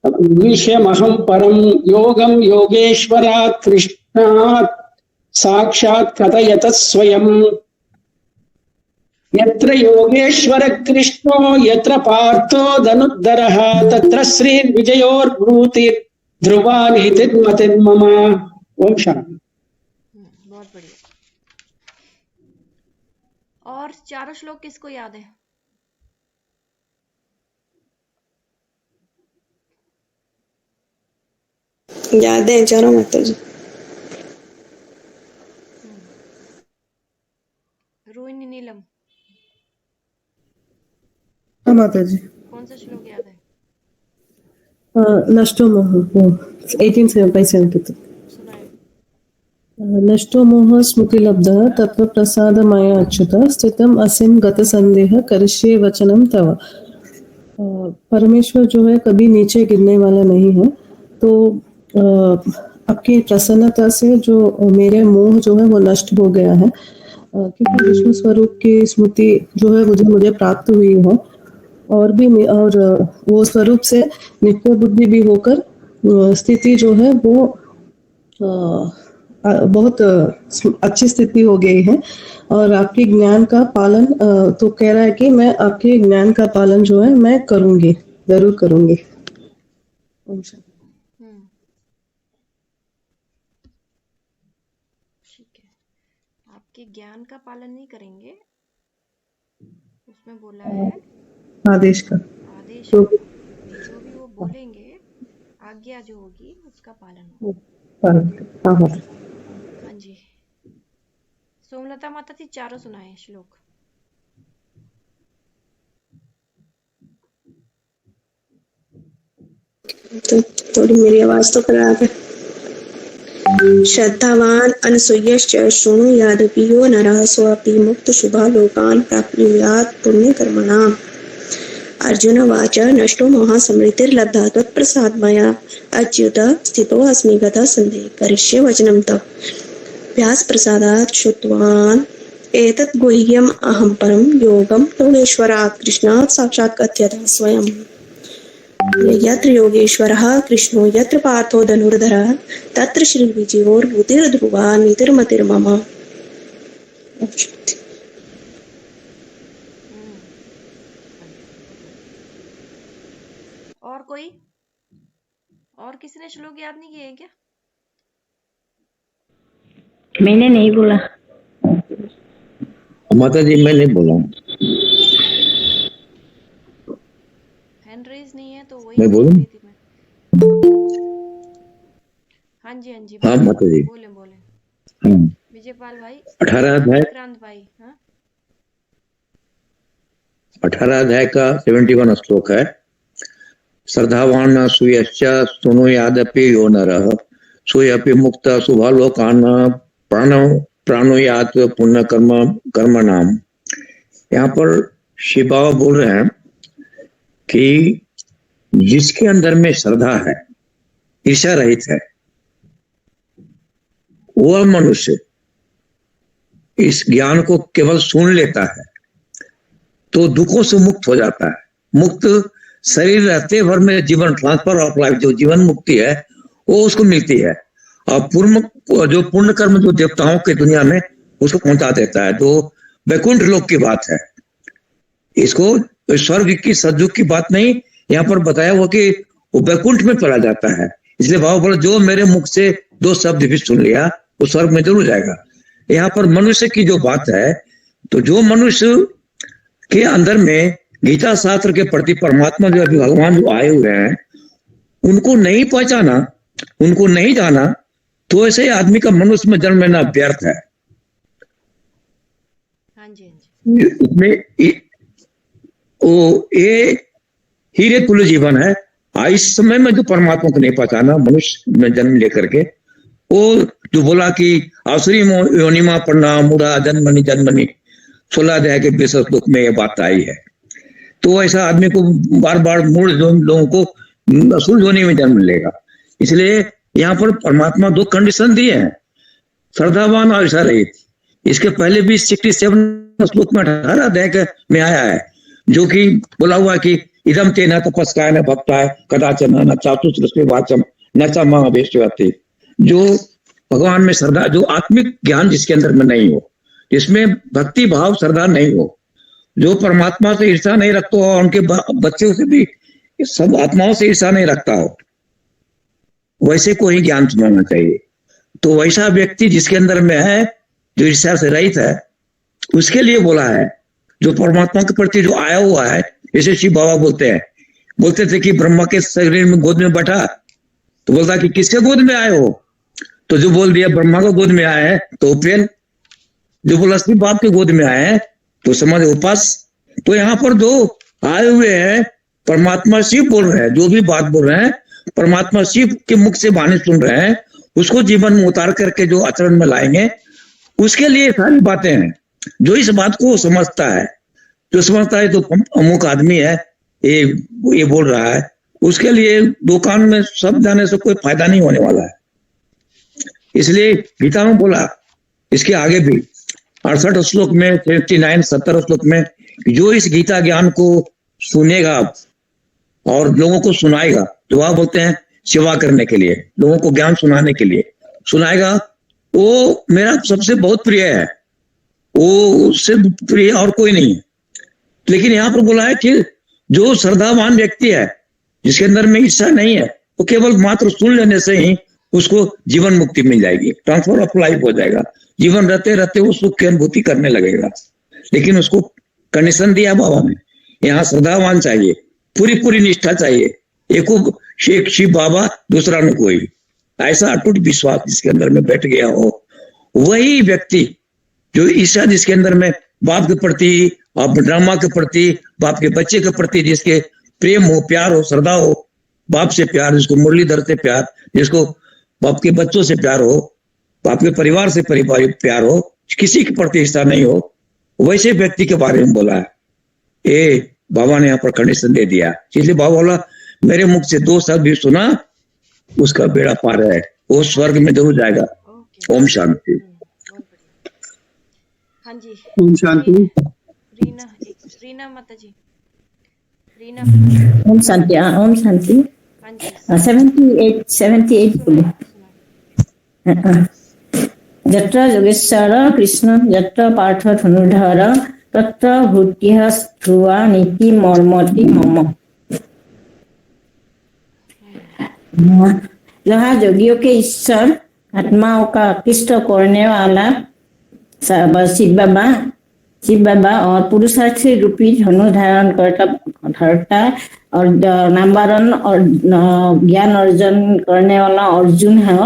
तद्गुह्यमहं परं योगं योगेश्वरात् कृष्णात् साक्षात् कथयत स्वयं। यत्र योगेश्वर कृष्णो यत्र पार्थो धनुर्धरः तत्र श्रीर्विजयोर्भूतिर्ध्रुवा नीतिर्मतिर्मम। ओम शांति। बहुत बढ़िया। और चारों श्लोक किसको याद है? याद है जरा माता जी। रोहिणी नीलम, हाँ माता जी। कौन सा श्लोक याद है? नष्टो मोह, वो 1872। सुनाए। नष्टो मोह स्मृतिलब्धः तत्व प्रसाद माया अच्युत स्थितम असीम गत संदेह करिष्ये वचनम तव। परमेश्वर जो है कभी नीचे गिरने वाला नहीं है, तो आपकी प्रसन्नता से जो मेरे मोह जो है वो नष्ट हो गया है, क्योंकि विष्णु स्वरूप की स्मृति जो है मुझे प्राप्त हुई है, और वो स्वरूप से नित्य बुद्धि भी होकर स्थिति जो है वो बहुत अच्छी स्थिति हो गई है। और आपके ज्ञान का पालन, तो कह रहा है कि मैं आपके ज्ञान का पालन जो है मैं करूंगी, जरूर करूंगी। ठीक है, आपके ज्ञान का पालन नहीं करेंगे, उसमें बोला है आदेश का, आदेश तो जो भी वो बोलेंगे, आज्ञा जो होगी उसका पालन होगा। हाँ जी। सोमलता माता जी चारों सुनाए श्लोक। तो थोड़ी मेरी आवाज तो खराब है। श्रद्धावान अनसूयश्च शृणुयादपि यो नरः सोऽपि मुक्त शुभा लोकान् प्राप्नुयात् पुण्यकर्मणाम्। अर्जुन उवाच नष्टो मोहः स्मृतिर्लब्धा त्वत्प्रसादात् मया अच्युत स्थितोऽस्मि गतः संदेहः करिष्ये वचनं तव। व्यास प्रसादात् श्रुतवान् एतत् गुह्यम् अहं परं योगं योगेश्वरात् कृष्णात् साक्षात् कथ्यतः स्वयं। यत्र योगेश्वरः कृष्णो यत्र पार्थो धनुर्धरः तत्र श्रीविजयोर्बुधिर्ध्रुवा नीतिर्मतिर्मम। और कोई, और किसी ने श्लोक याद नहीं किए क्या? मैंने नहीं बोला माता जी, मैं नहीं बोला। हैंड रेज नहीं है तो वही मैं बोलूं? बोल रही थी मैं। हाँ जी, हाँ जी, हाँ माता जी। बोले बोले। हाँ। विजयपाल भाई, 18 अध्याय, विक्रांत भाई। हाँ, 18 अध्याय का 71 श्लोक है। श्रद्धावान सूयश्च शृणुयादपि यो नरः सोऽपि मुक्त शुभालोकान् प्राणुयात् पुण्य कर्मणाम्। यहाँ पर शिव बाबा बोल रहे हैं कि जिसके अंदर में श्रद्धा है, ईर्ष्या रहित है, वह मनुष्य इस ज्ञान को केवल सुन लेता है तो दुखों से मुक्त हो जाता है। मुक्त शरीर रहते भर में जीवन, ट्रांसफर ऑफ लाइफ, जो जीवन मुक्ति है वो उसको मिलती है। और जो पुण्य कर्म जो देवताओं की दुनिया में उसको पहुंचा देता है, तो वैकुंठ लोक की बात है। इसको स्वर्ग की सद्युग की बात नहीं, यहाँ पर बताया हुआ कि वो वैकुंठ में चला जाता है। इसलिए भाव बोला जो मेरे मुख से 2 शब्द भी सुन लिया वो स्वर्ग में जरूर जाएगा। यहाँ पर मनुष्य की जो बात है, तो जो मनुष्य के अंदर में गीता शास्त्र के प्रति परमात्मा जो अभी भगवान जो आए हुए हैं उनको नहीं पहचाना, उनको नहीं जाना, तो ऐसे आदमी का मनुष्य में जन्म लेना व्यर्थ है। इसमें ये हीरे तुल्य जीवन है। इस समय में जो परमात्मा को नहीं पहचाना मनुष्य में जन्म लेकर के, वो जो बोला कि आसुरी योनिमा पढ़ना मुड़ा जन्मनी जन्मनी 16 अध्याय के 20 श्लोक में ये बात आई है। तो ऐसा आदमी को बार बार मूढ़ लोगों को असुर योनि में जन्म लेगा। इसलिए यहाँ पर परमात्मा 2 कंडीशन दिए हैं, श्रद्धावान और ईर्ष्या रहित। इसके पहले भी 67 श्लोक में 18 अध्याय में आया है, जो कि बोला हुआ कि इदम तेन तपस्काय न भक्ताय कदाचन न चातुर्श्रुष्टि वाचम न च मां अवेष्टि। जो भगवान में श्रद्धा, जो आत्मिक ज्ञान जिसके अंदर में नहीं हो, जिसमें भक्ति भाव श्रद्धा नहीं हो, जो परमात्मा से ईर्ष्या नहीं रखता हो, उनके बच्चों से भी सब आत्माओं से ईर्ष्या नहीं रखता हो, वैसे को ही ज्ञान सुनाना चाहिए। तो वैसा व्यक्ति जिसके अंदर में है, जो ईर्ष्या से रहित है, उसके लिए बोला है। जो परमात्मा के प्रति जो आया हुआ है, जैसे शिव बाबा बोलते थे कि ब्रह्मा के शरीर में गोद में बैठा तो बोलता कि किसके गोद में आए हो? तो जो बोल दिया ब्रह्मा को गोद में आए हैं तो फेल। जो बोला शिव बाप के गोद में आए हैं तो समझ उपास। तो यहाँ पर जो आए हुए हैं परमात्मा शिव बोल रहे हैं, जो भी बात बोल रहे हैं परमात्मा शिव के मुख से वाणी सुन रहे हैं, उसको जीवन में उतार करके जो आचरण में लाएंगे उसके लिए सारी बातें हैं। जो इस बात को समझता है, जो समझता है तो अमुक आदमी है ये बोल रहा है, उसके लिए दो कान में सब जाने से कोई फायदा नहीं होने वाला है। इसलिए गीता में बोला, इसके आगे भी 68 श्लोक में 69 70 श्लोक में, जो इस गीता ज्ञान को सुनेगा और लोगों को सुनाएगा, जो आप बोलते हैं सेवा करने के लिए, लोगों को ज्ञान सुनाने के लिए सुनाएगा, वो मेरा सबसे बहुत प्रिय है, वो उससे प्रिय और कोई नहीं है। लेकिन यहाँ पर बोला है कि जो श्रद्धावान व्यक्ति है, जिसके अंदर में इच्छा नहीं है, वो केवल मात्र सुन लेने से ही उसको जीवन मुक्ति मिल जाएगी, ट्रांसफर ऑफ लाइफ हो जाएगा। जीवन रहते रहते वो सुख की अनुभूति करने लगेगा। लेकिन उसको कंडीशन दिया बाबा ने, यहाँ श्रद्धावान चाहिए, पूरी पूरी निष्ठा चाहिए, एक शिव बाबा दूसरा न कोई, ऐसा अटूट विश्वास जिसके अंदर में बैठ गया हो, वही व्यक्ति जो ईर्ष्या जिसके अंदर में बाप के प्रति, ड्रामा के प्रति, बाप के बच्चे के प्रति जिसके प्रेम हो, प्यार हो, श्रद्धा हो, बाप से प्यार, जिसको मुरलीधर से प्यार, जिसको बाप के बच्चों से प्यार हो, बाप के परिवार से प्यार हो, किसी के प्रति ईर्ष्या नहीं हो, वैसे व्यक्ति के बारे में बोला है। ये बाबा ने यहाँ पर कंडीशन दे दिया। इसलिए बाबा बोला मेरे मुख से 2 शब्द भी सुना उसका बेड़ा पार है, वो स्वर्ग में जरूर जाएगा। ओम शांति। हाँ जी, ओम शांति। रीना माता जी, रीना। ओम शांति। ओम शांति। 78 बोले। यत्र योगेश्वर कृष्ण यत्र पार्थ धनुर्धर तत्र भूतिः ध्रुवा नीति मर्मति मम। जहाँ योगियों के ईश्वर आत्माओं का आकृष्ट करने वाला शिव बाबा और पुरुषार्थी रूपी धनु धारण करता और नामवारण और ज्ञान अर्जन करने वाला अर्जुन है,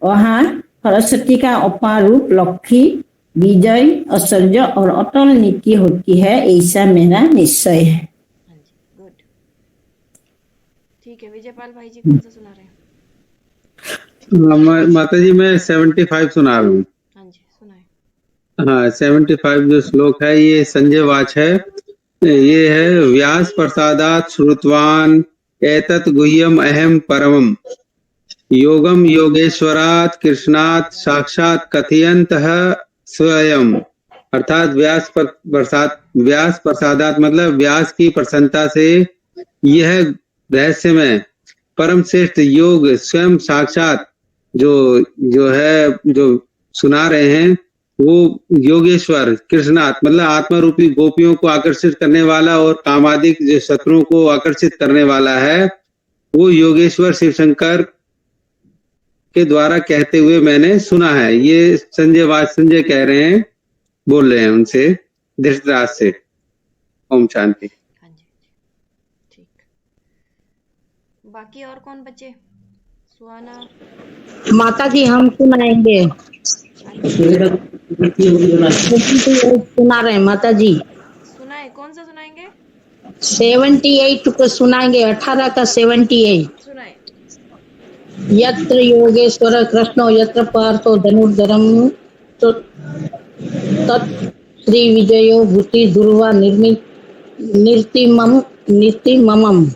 वहाँ सरस्वती का अपार रूप लक्ष्मी विजय ऐश्वर्य और अटल नीति होती है, ऐसा मेरा निश्चय है। गुड, ठीक है। विजयपाल भाई जी कौन सा सुना रहे हैं? माता जी मैं 75 सुना रहा हूँ। हाँ जी, सुनाए। हाँ, 75 जो श्लोक है ये संजय वाच है। ये है व्यास प्रसादात श्रुतवान एतत् गुह्यम अहम परमम योगम योगेश्वरात कृष्णात साक्षात कथयन्तः स्वयं। अर्थात व्यास प्रसादात मतलब व्यास की प्रसन्नता से यह रहस्यमय परम श्रेष्ठ योग स्वयं साक्षात जो सुना रहे हैं, वो योगेश्वर कृष्णात मतलब आत्मा रूपी गोपियों को आकर्षित करने वाला और कामादिक जो शत्रुओं को आकर्षित करने वाला है, वो योगेश्वर शिव शंकर के द्वारा कहते हुए मैंने सुना है। ये संजय कह रहे हैं, बोल रहे हैं उनसे धृतराज से। ओम शांति। हाँ जी, ठीक। बाकी और कौन बचे? सुहाना माता जी हम सुनाएंगे, सुना रहे हैं माता जी। सुनाए, कौन सा सुनाएंगे? 78 को सुनाएंगे, 18 का 78। सुनाए। यत्र योगेश्वर कृष्णो यत्र पार्थो धनुर्धरम तत् श्री विजयो भूति ध्रुवा निर्तिमम।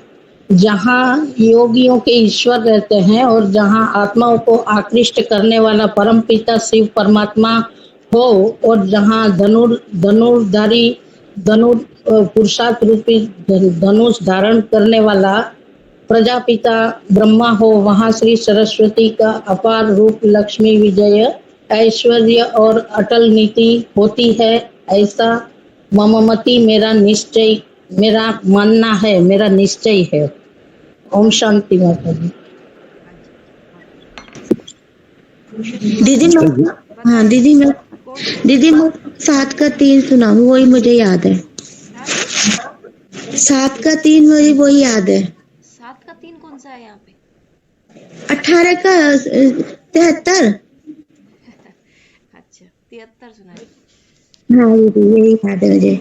जहाँ योगियों के ईश्वर रहते हैं और जहाँ आत्माओं को आकृष्ट करने वाला परम पिता शिव परमात्मा हो, और जहाँ धनुर्धारी पुरुषार्थ रूपी धनुष धारण करने वाला प्रजापिता ब्रह्मा हो, वहाँ श्री सरस्वती का अपार रूप लक्ष्मी विजय ऐश्वर्य और अटल नीति होती है, ऐसा मममति मेरा निश्चय, मेरा मानना है, मेरा निश्चय है। ओम शांति माता जी। दीदी मैं 7 का 3 सुना, वही मुझे याद है। 7 का 3 मुझे वही याद है। 7 का 3 कौन सा है यहाँ पे? 18 का 73। अच्छा 73 सुनाए। हाँ दीदी यही बात है मुझे।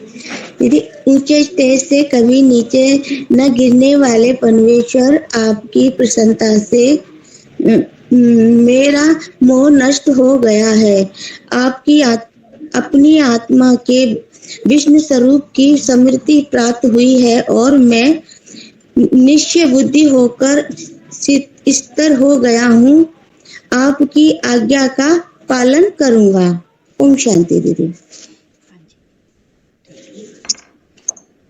दीदी ऊंचे स्टेज से कभी नीचे न गिरने वाले परमेश्वर आपकी प्रसन्नता से मेरा मोह नष्ट हो गया है। आपकी अपनी आत्मा के विष्णु स्वरूप की स्मृति प्राप्त हुई है और मैं निश्चय बुद्धि होकर स्थिर हो गया हूँ। आपकी आज्ञा का पालन करूंगा। ओम शांति दीदी।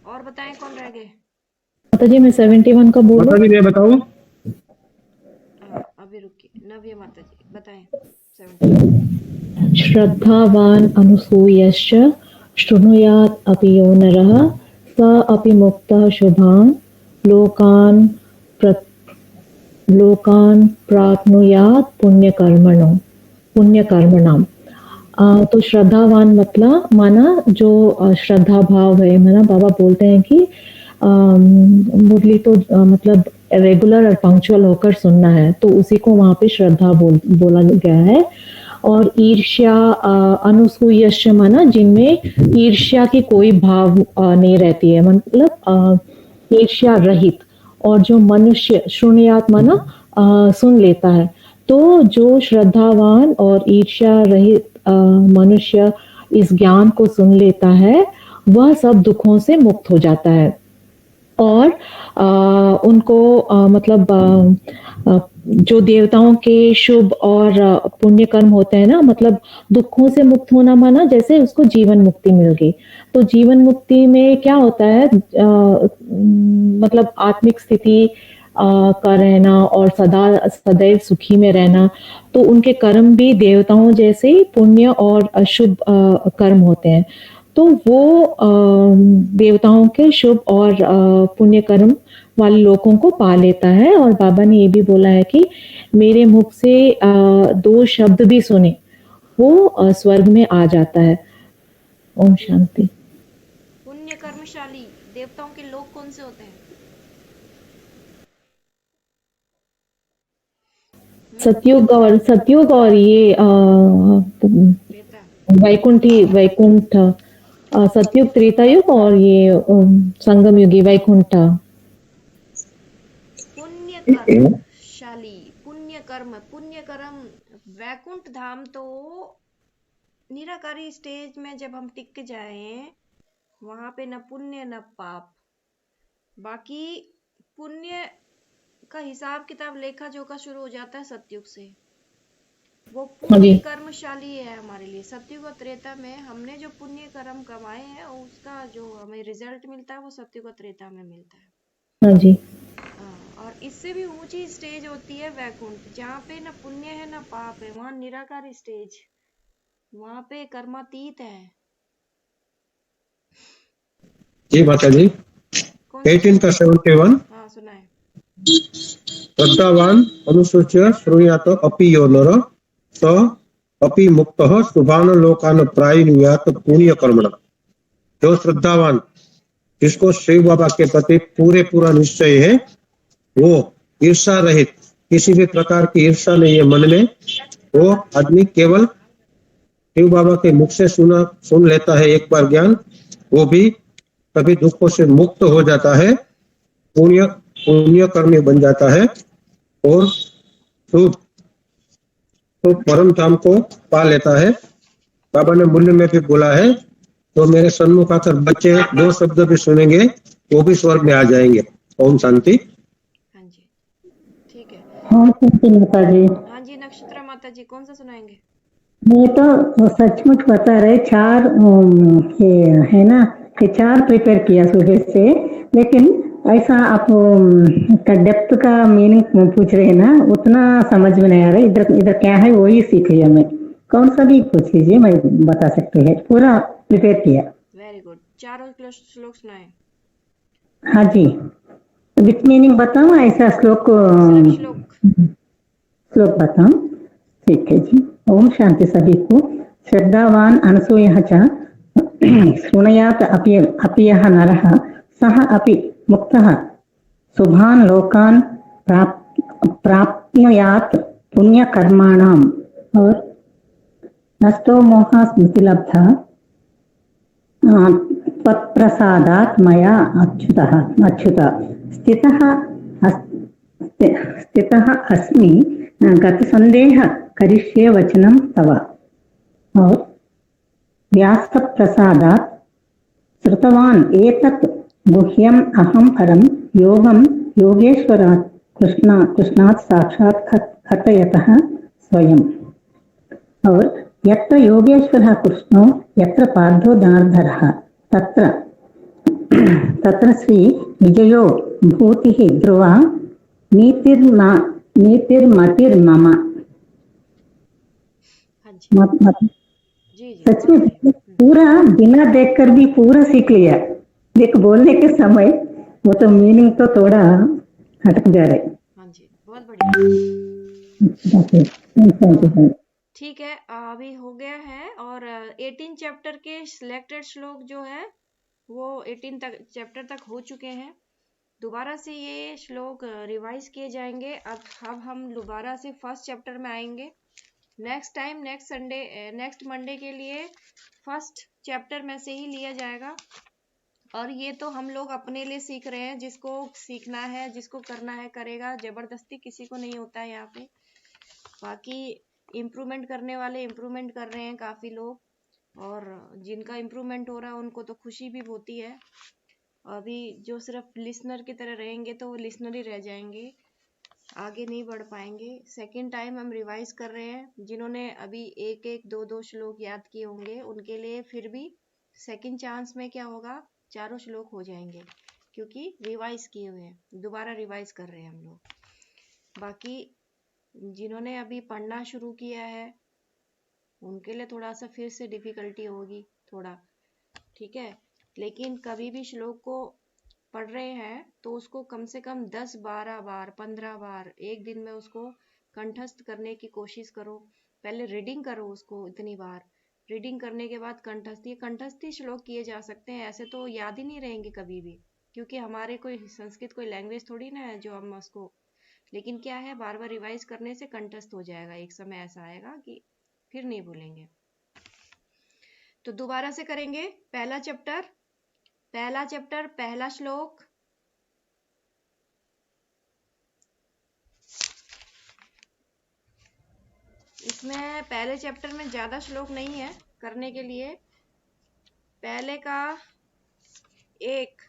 और बताएं कौन रह गए? माता जी मैं 71 का बोलूं? माता जी मैं बताऊं? अभी रुकिए। नव्य माता जी बताएं 71। श्रद्धावान अनसूयश्च शृणुयात् अपि यो नरः स अपि मुक्तः शुभान् लोकान् प्राप्नुयात् पुण्यकर्मणाम्। तो श्रद्धावान मतलब माना जो श्रद्धा भाव है। माना बाबा बोलते हैं कि मुरली तो मतलब रेगुलर और पंक्चुअल होकर सुनना है, तो उसी को वहां पे श्रद्धा बोला गया है। और ईर्ष्या अनसूयश्च माना जिनमें ईर्ष्या की कोई भाव नहीं रहती है, मतलब ईर्ष्या रहित। और जो मनुष्य शृणुयात् माना सुन लेता है। तो जो श्रद्धावान और ईर्ष्या रहित मनुष्य इस ज्ञान को सुन लेता है वह सब दुखों से मुक्त हो जाता है। और उनको मतलब जो देवताओं के शुभ और पुण्य कर्म होते हैं ना, मतलब दुखों से मुक्त होना माना जैसे उसको जीवन मुक्ति मिल गई। तो जीवन मुक्ति में क्या होता है, मतलब आत्मिक स्थिति का रहना और सदैव सुखी में रहना। तो उनके कर्म भी देवताओं जैसे ही पुण्य और शुभ कर्म होते हैं। तो वो देवताओं के शुभ और पुण्य कर्म वाले लोगों को पा लेता है। और बाबा ने ये भी बोला है कि मेरे मुख से 2 शब्द भी सुने वो स्वर्ग में आ जाता है। ओम शांति। पुण्य कर्मशाली देवताओं के लोग कौन से होते हैं? सतयुग और ये वैकुंठ सतयुग, त्रेता युग और ये संगम युगी वैकुंठ। पुण्य कर्मशाली पुण्य कर्म वैकुंठ धाम तो निराकारी स्टेज में जब हम टिक जाएं वहां पे न पुण्य न पाप। बाकी पुण्य का हिसाब किताब लेखा जोखा शुरू हो जाता है सतयुग से। वो पुण्य कर्मशाली है हमारे लिए। सतयुग और त्रेता में हमने जो पुण्य कर्म कमाए हैं उसका जो हमें रिजल्ट मिलता है वो सतयुग और त्रेता में मिलता है। हाँ जी। और इससे भी ऊंची स्टेज होती है वैकुंठ, जहाँ पे न पुण्य है न पाप है। वहाँ निराकारी स्टेज, वहाँ पे कर्मातीत है। जी माता जी 18 का 71। हाँ सुनाए। श्रद्धावान अनुसूच्य श्रूयात अपि यो नर स अपि मुक्तः शुभान लोकान प्राप्नुयात् पुण्य कर्मणा। जो श्रद्धावान, जिसको शिव बाबा के प्रति पूरा निश्चय है, वो ईर्षा रहित, किसी भी प्रकार की ईर्षा नहीं है मन में, वो आदमी केवल शिव बाबा के मुख से सुन लेता है एक बार ज्ञान, वो भी सभी दुखों से मुक्त हो जाता है, पुण्य कर्मी बन जाता है और शुभ तो परम धाम को पा लेता है। बाबा ने मूल्य में भी बोला है, तो मेरे सन्मुख आकर बच्चे 2 शब्द भी सुनेंगे वो भी स्वर्ग में आ जाएंगे। ओम शांति। हाँ जी ठीक है। हाँ माता जी। हाँ जी नक्षत्रा माता जी कौन सा सुनाएंगे? ये तो सचमुच बता रहे 4 ये है ना कि 4 प्रिपेयर किया सुबह से, लेकिन ऐसा आप का डेप्थ का मीनिंग पूछ रहे हैं ना, उतना समझ में नहीं आ रहा। इधर क्या है वही सीख लिया मैं। कौन सा भी पूछ लीजिए मैं बता सकते हैं, पूरा प्रिपेयर किया। Very good. 4 श्लोक सुनाए। हाँ जी विथ मीनिंग बताऊं ऐसा श्लोक बताऊं? ठीक है जी। ओम शांति सभी को। श्रद्धावान अनसूयः च शृणुयात् अपि यः नरः सः अपि मुक्तः शुभान् लोकान् प्राप्नुयात् पुण्यकर्माणाम् और नष्टो मोह स्मृतिलब्धा त्वत्प्रसादात् मया अच्युत स्थितः अस्मि गतसन्देह करिष्ये वचनं तव और व्यासप्रसादात् श्रुतवान् एतत् गुह्यम् अहं परं योगं योगेश्वरात् कृष्णात् साक्षात् कथयतः स्वयं और यत्र योगेश्वरः कृष्णो यत्र पार्थो जनार्दनः तत्र श्री विजयो भूतिः ध्रुवा नीतिर्मतिर्मम। सच में पूरा बिना देखकर भी पूरा सीख लिया, देख बोलने के समय वो तो मीनिंग तो थोड़ा हटक जा रहे। हाँ जी, बहुत बढ़िया। ठीक है, अभी हो गया है और 18 चैप्टर के सिलेक्टेड श्लोक जो है वो 18 चैप्टर तक हो चुके हैं। दोबारा से ये श्लोक रिवाइज किए जाएंगे। अब हम दोबारा से फर्स्ट चैप्टर में आएंगे। नेक्स्ट टाइम नेक्स्ट मंडे के लिए फर्स्ट चैप्टर में से ही लिया जाएगा। और ये तो हम लोग अपने लिए सीख रहे हैं, जिसको सीखना है जिसको करना है करेगा, जबरदस्ती किसी को नहीं होता है यहाँ पे। बाकी इम्प्रूवमेंट करने वाले इम्प्रूवमेंट कर रहे हैं काफ़ी लोग, और जिनका इम्प्रूवमेंट हो रहा है उनको तो खुशी भी होती है। अभी जो सिर्फ लिसनर की तरह रहेंगे तो वो लिसनर ही रह जाएंगे, आगे नहीं बढ़ पाएंगे। सेकंड टाइम हम रिवाइज कर रहे हैं। जिन्होंने अभी एक एक दो दो श्लोक याद किए होंगे उनके लिए फिर भी सेकंड चांस में क्या होगा, चारों श्लोक हो जाएंगे, क्योंकि रिवाइज किए हुए हैं, दोबारा रिवाइज कर रहे हैं हम लोग। बाकी जिन्होंने अभी पढ़ना शुरू किया है उनके लिए थोड़ा सा फिर से डिफिकल्टी होगी थोड़ा, ठीक है। लेकिन कभी भी श्लोक को पढ़ रहे हैं तो उसको कम से कम 10 12 बार 15 बार एक दिन में उसको कंठस्थ करने की कोशिश करो। पहले रीडिंग करो उसको इतनी बार, रीडिंग करने के बाद कंठस्थी श्लोक किए जा सकते हैं। ऐसे तो याद ही नहीं रहेंगे कभी भी, क्योंकि हमारे कोई संस्कृत कोई लैंग्वेज थोड़ी ना है जो हम उसको, लेकिन क्या है बार बार रिवाइज करने से कंठस्थ हो जाएगा। एक समय ऐसा आएगा कि फिर नहीं भूलेंगे। तो दोबारा से करेंगे पहला चैप्टर पहला श्लोक। इसमें पहले चैप्टर में ज्यादा श्लोक नहीं है करने के लिए। पहले का एक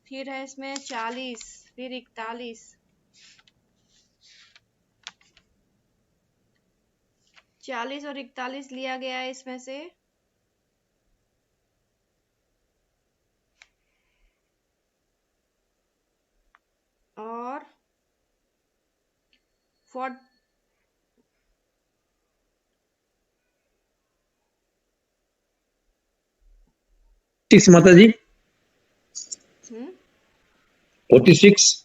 फिर है इसमें 40 फिर 41 40 और 41 लिया गया है इसमें से। और 46 माता जी 46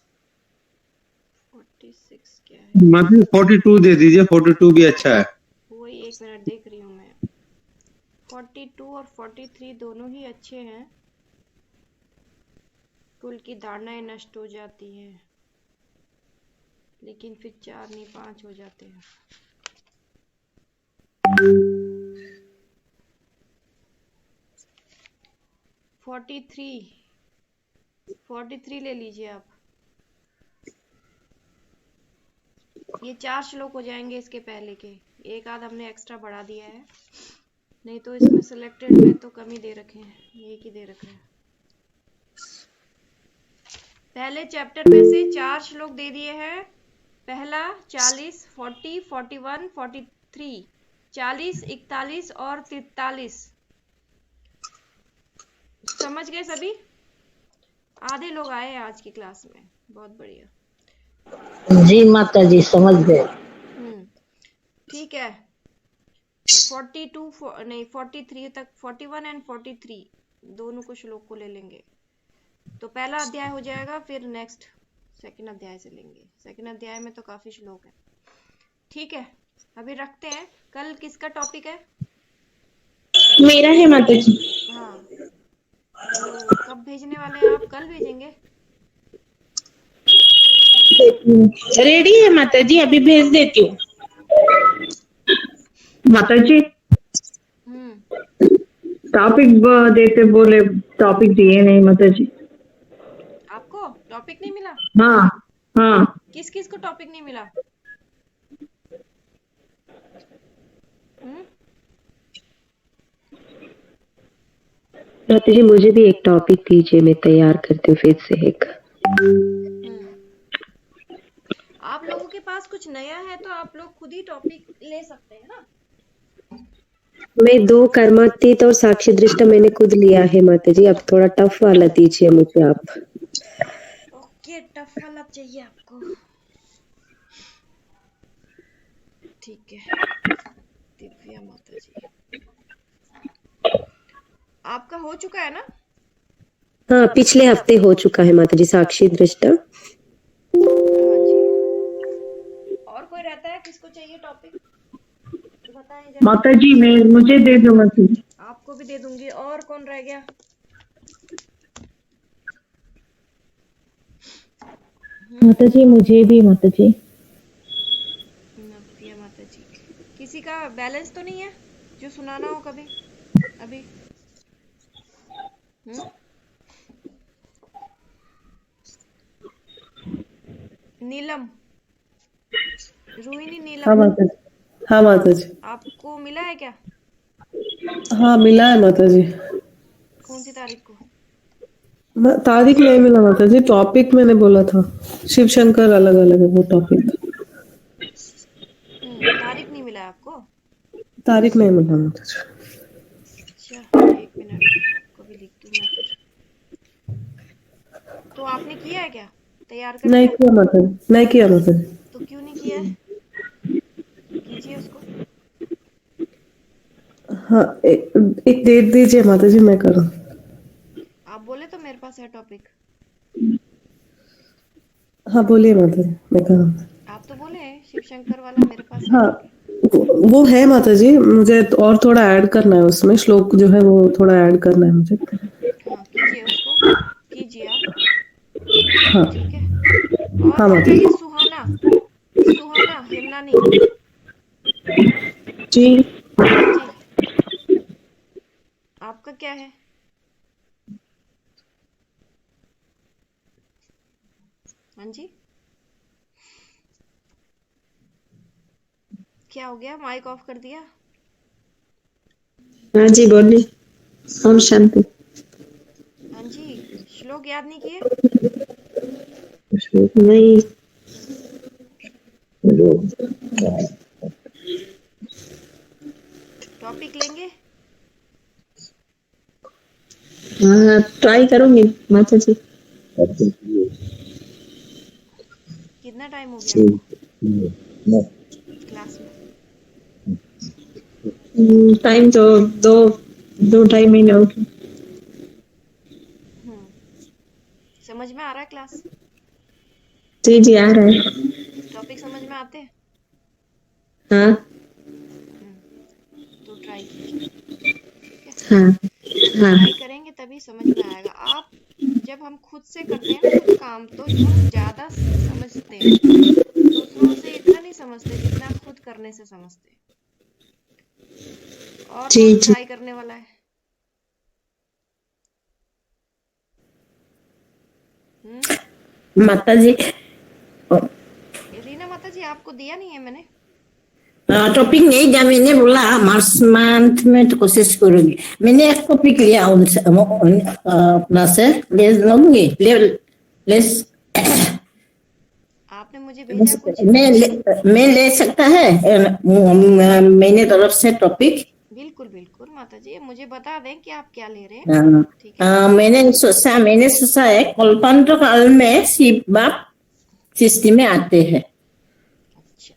क्या है? माता जी 42 दे दीजिए, 42 भी अच्छा है। वही एक मिनट देख रही हूँ मैं। 42 और 43 दोनों ही अच्छे हैं। कुल की धारणाएं नष्ट हो जाती हैं, लेकिन फिर 4 नहीं 5 हो जाते हैं। (43) 43 ले लीजिए आप। ये 4 श्लोक हो जाएंगे इसके पहले के, एक आध हमने एक्स्ट्रा बढ़ा दिया है, नहीं तो इसमें सिलेक्टेड में तो कम ही दे रखे हैं, एक ही दे रखे हैं। पहले चैप्टर में से 4 श्लोक दे दिए हैं। पहला 40, 40, 41, 43, 40, 41 और 43 समझ गए सभी? आधे लोग आए हैं आज की क्लास में, बहुत बढ़िया। जी माता जी समझ गए। ठीक है। 43 तक 41 एंड 43 दोनों को श्लोक को ले लेंगे तो पहला अध्याय हो जाएगा, फिर नेक्स्ट सेकंड अध्याय से लेंगे। सेकंड अध्याय में तो काफी श्लोक है। ठीक है, अभी रखते हैं। कल किसका टॉपिक है? मेरा है माता जी। हाँ, तो कब भेजने वाले हैं आप? कल भेजेंगे? देती हूँ। रेडी है माता जी, अभी भेज देती हूँ। माता जी टॉपिक देते बोले, टॉपिक दिए नहीं माता जी। आपको टॉपिक नहीं मिला? हाँ हाँ किस किस को टॉपिक नहीं मिला? माता जी मुझे भी एक टॉपिक दीजिए, मैं तैयार करती हूँ फिर से एक। आप लोगों के पास कुछ नया है तो आप लोग खुद ही टॉपिक ले सकते हैं ना। मैं 2 कर्मातीत और साक्षी दृष्ट मैंने खुद लिया है माता जी, अब थोड़ा टफ वाला दीजिए मुझे आप। ओके, टफ वाला चाहिए आपको, ठीक है। दिव्या माता जी, आपका हो चुका है ना? हाँ पिछले हफ्ते हो चुका है माता जी, साक्षी दृष्ट। और कोई रहता है किसको चाहिए टॉपिक बताएं जरा। माता जी मुझे दे दो माता जी। आपको भी दे दूंगी। और कौन रह गया? माता जी मुझे भी माता जी। नव्या माता जी, किसी का बैलेंस तो नहीं है जो सुनाना हो कभी अभी? नीलम, रोहिणी नीलम। हाँ माता जी। हाँ माता जी। आपको मिला है क्या? हाँ मिला है माता जी। कौन सी तारीख को? तारीख नहीं मिला माता जी, टॉपिक मैंने बोला था शिव शंकर अलग अलग है वो टॉपिक। तारीख नहीं मिला आपको? तारीख नहीं मिला माता जी। अच्छा 1 मिनट, आपको भी लिख दूं मैं फिर। तो आपने किया है क्या, तैयार कर नहीं दिया? किया माता जी, नहीं किया माता जी। तो क्यों नहीं किया है? कीजिए उसको। हाँ एक डेट दीजिए माता जी, मैं करूँ। आप बोले तो मेरे पास है टॉपिक। हाँ बोलिए माता जी, मैं करूँ। आप तो बोले शिव शंकर वाला मेरे पास है। हाँ वो है माता जी, मुझे और थोड़ा ऐड करना है उसमें, श्लोक जो है वो थोड़ा ऐड करना है मुझे। हाँ कीजिए उसको, कीजिए आप। हाँ ठीक है। और हाँ कौन माता रह जी। गया? सुहाना, सुहाना हेमनानी जी जी, आपका क्या है? हाँ जी, क्या हो गया, माइक ऑफ कर दिया? हाँ जी बोलिए। ओम शांति। हाँ जी, श्लोक याद नहीं किए? नहीं। टॉपिक लेंगे? हाँ ट्राई करूंगी माता जी। कितना टाइम हो गया आपको क्लास में? टाइम तो दो ढाई महीने हो गए। समझ में आ रहा है क्लास? जी जी आ रहा है। टॉपिक समझ में आते हैं? हाँ तो ट्राई कीजिए, ठीक है? हाँ हाँ ट्राई करेंगे तभी समझ में आएगा। आप जब हम खुद से करते हैं ना कुछ काम, तो हम ज्यादा समझते हैं, दूसरों से इतना नहीं समझते जितना खुद करने से समझते हैं। और जी कौन जी। ट्राई करने वाला है? माता जी रीना माता जी, आपको दिया नहीं है मैंने? टॉपिक नहीं दिया, मैंने बोला मार्च मंथ में तो कोशिश करूंगी। मैंने एक टॉपिक लिया उनसे अपना से ले लूंगी ले आपने मुझे भेजा कुछ? मैं ले सकता है मैंने तरफ से टॉपिक। बिल्कुल बिल्कुल माता जी, मुझे बता दें कि आप क्या ले रहे हैं। ठीक है। मैंने सोचा है कल्पांत काल में शिव बाप सृष्टि में आते हैं। अच्छा,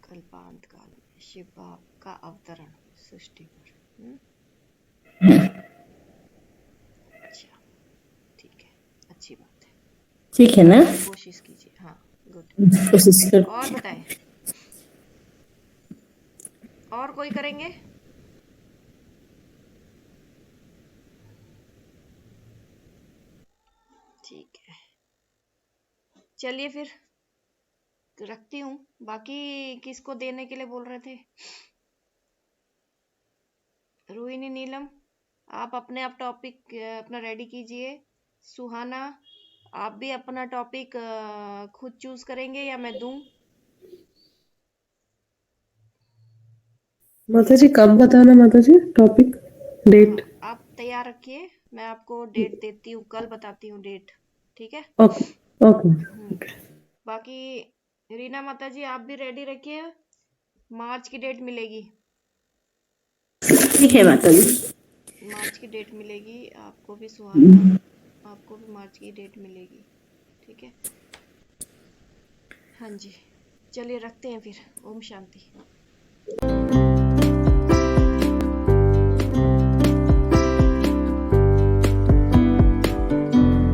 कल्पांत काल में शिव बाप का अवतरण सृष्टि पर। अच्छा ठीक है, अच्छी बात है। ठीक है ना? कोशिश कीजिए। हाँ गुड। कोशिश कर। और बताएं, और कोई करेंगे? ठीक है, चलिए फिर रखती हूँ। बाकी किसको देने के लिए बोल रहे थे? रोहिणी, नीलम, आप अपने आप टॉपिक अपना रेडी कीजिए। सुहाना, आप भी अपना टॉपिक खुद चूज करेंगे या मैं दूं? माता जी कब बताना माता जी टॉपिक डेट? आप तैयार रखिए, मैं आपको डेट देती हूँ, कल बताती हूँ डेट, ठीक है? Okay okay. बाकी रीना माता जी आप भी रेडी रखिए, मार्च की डेट मिलेगी। ठीक है माता जी। मार्च की डेट मिलेगी आपको भी, सुहाना आपको भी मार्च की डेट मिलेगी, ठीक है? हाँ जी, चलिए रखते हैं फिर। ओम शांति।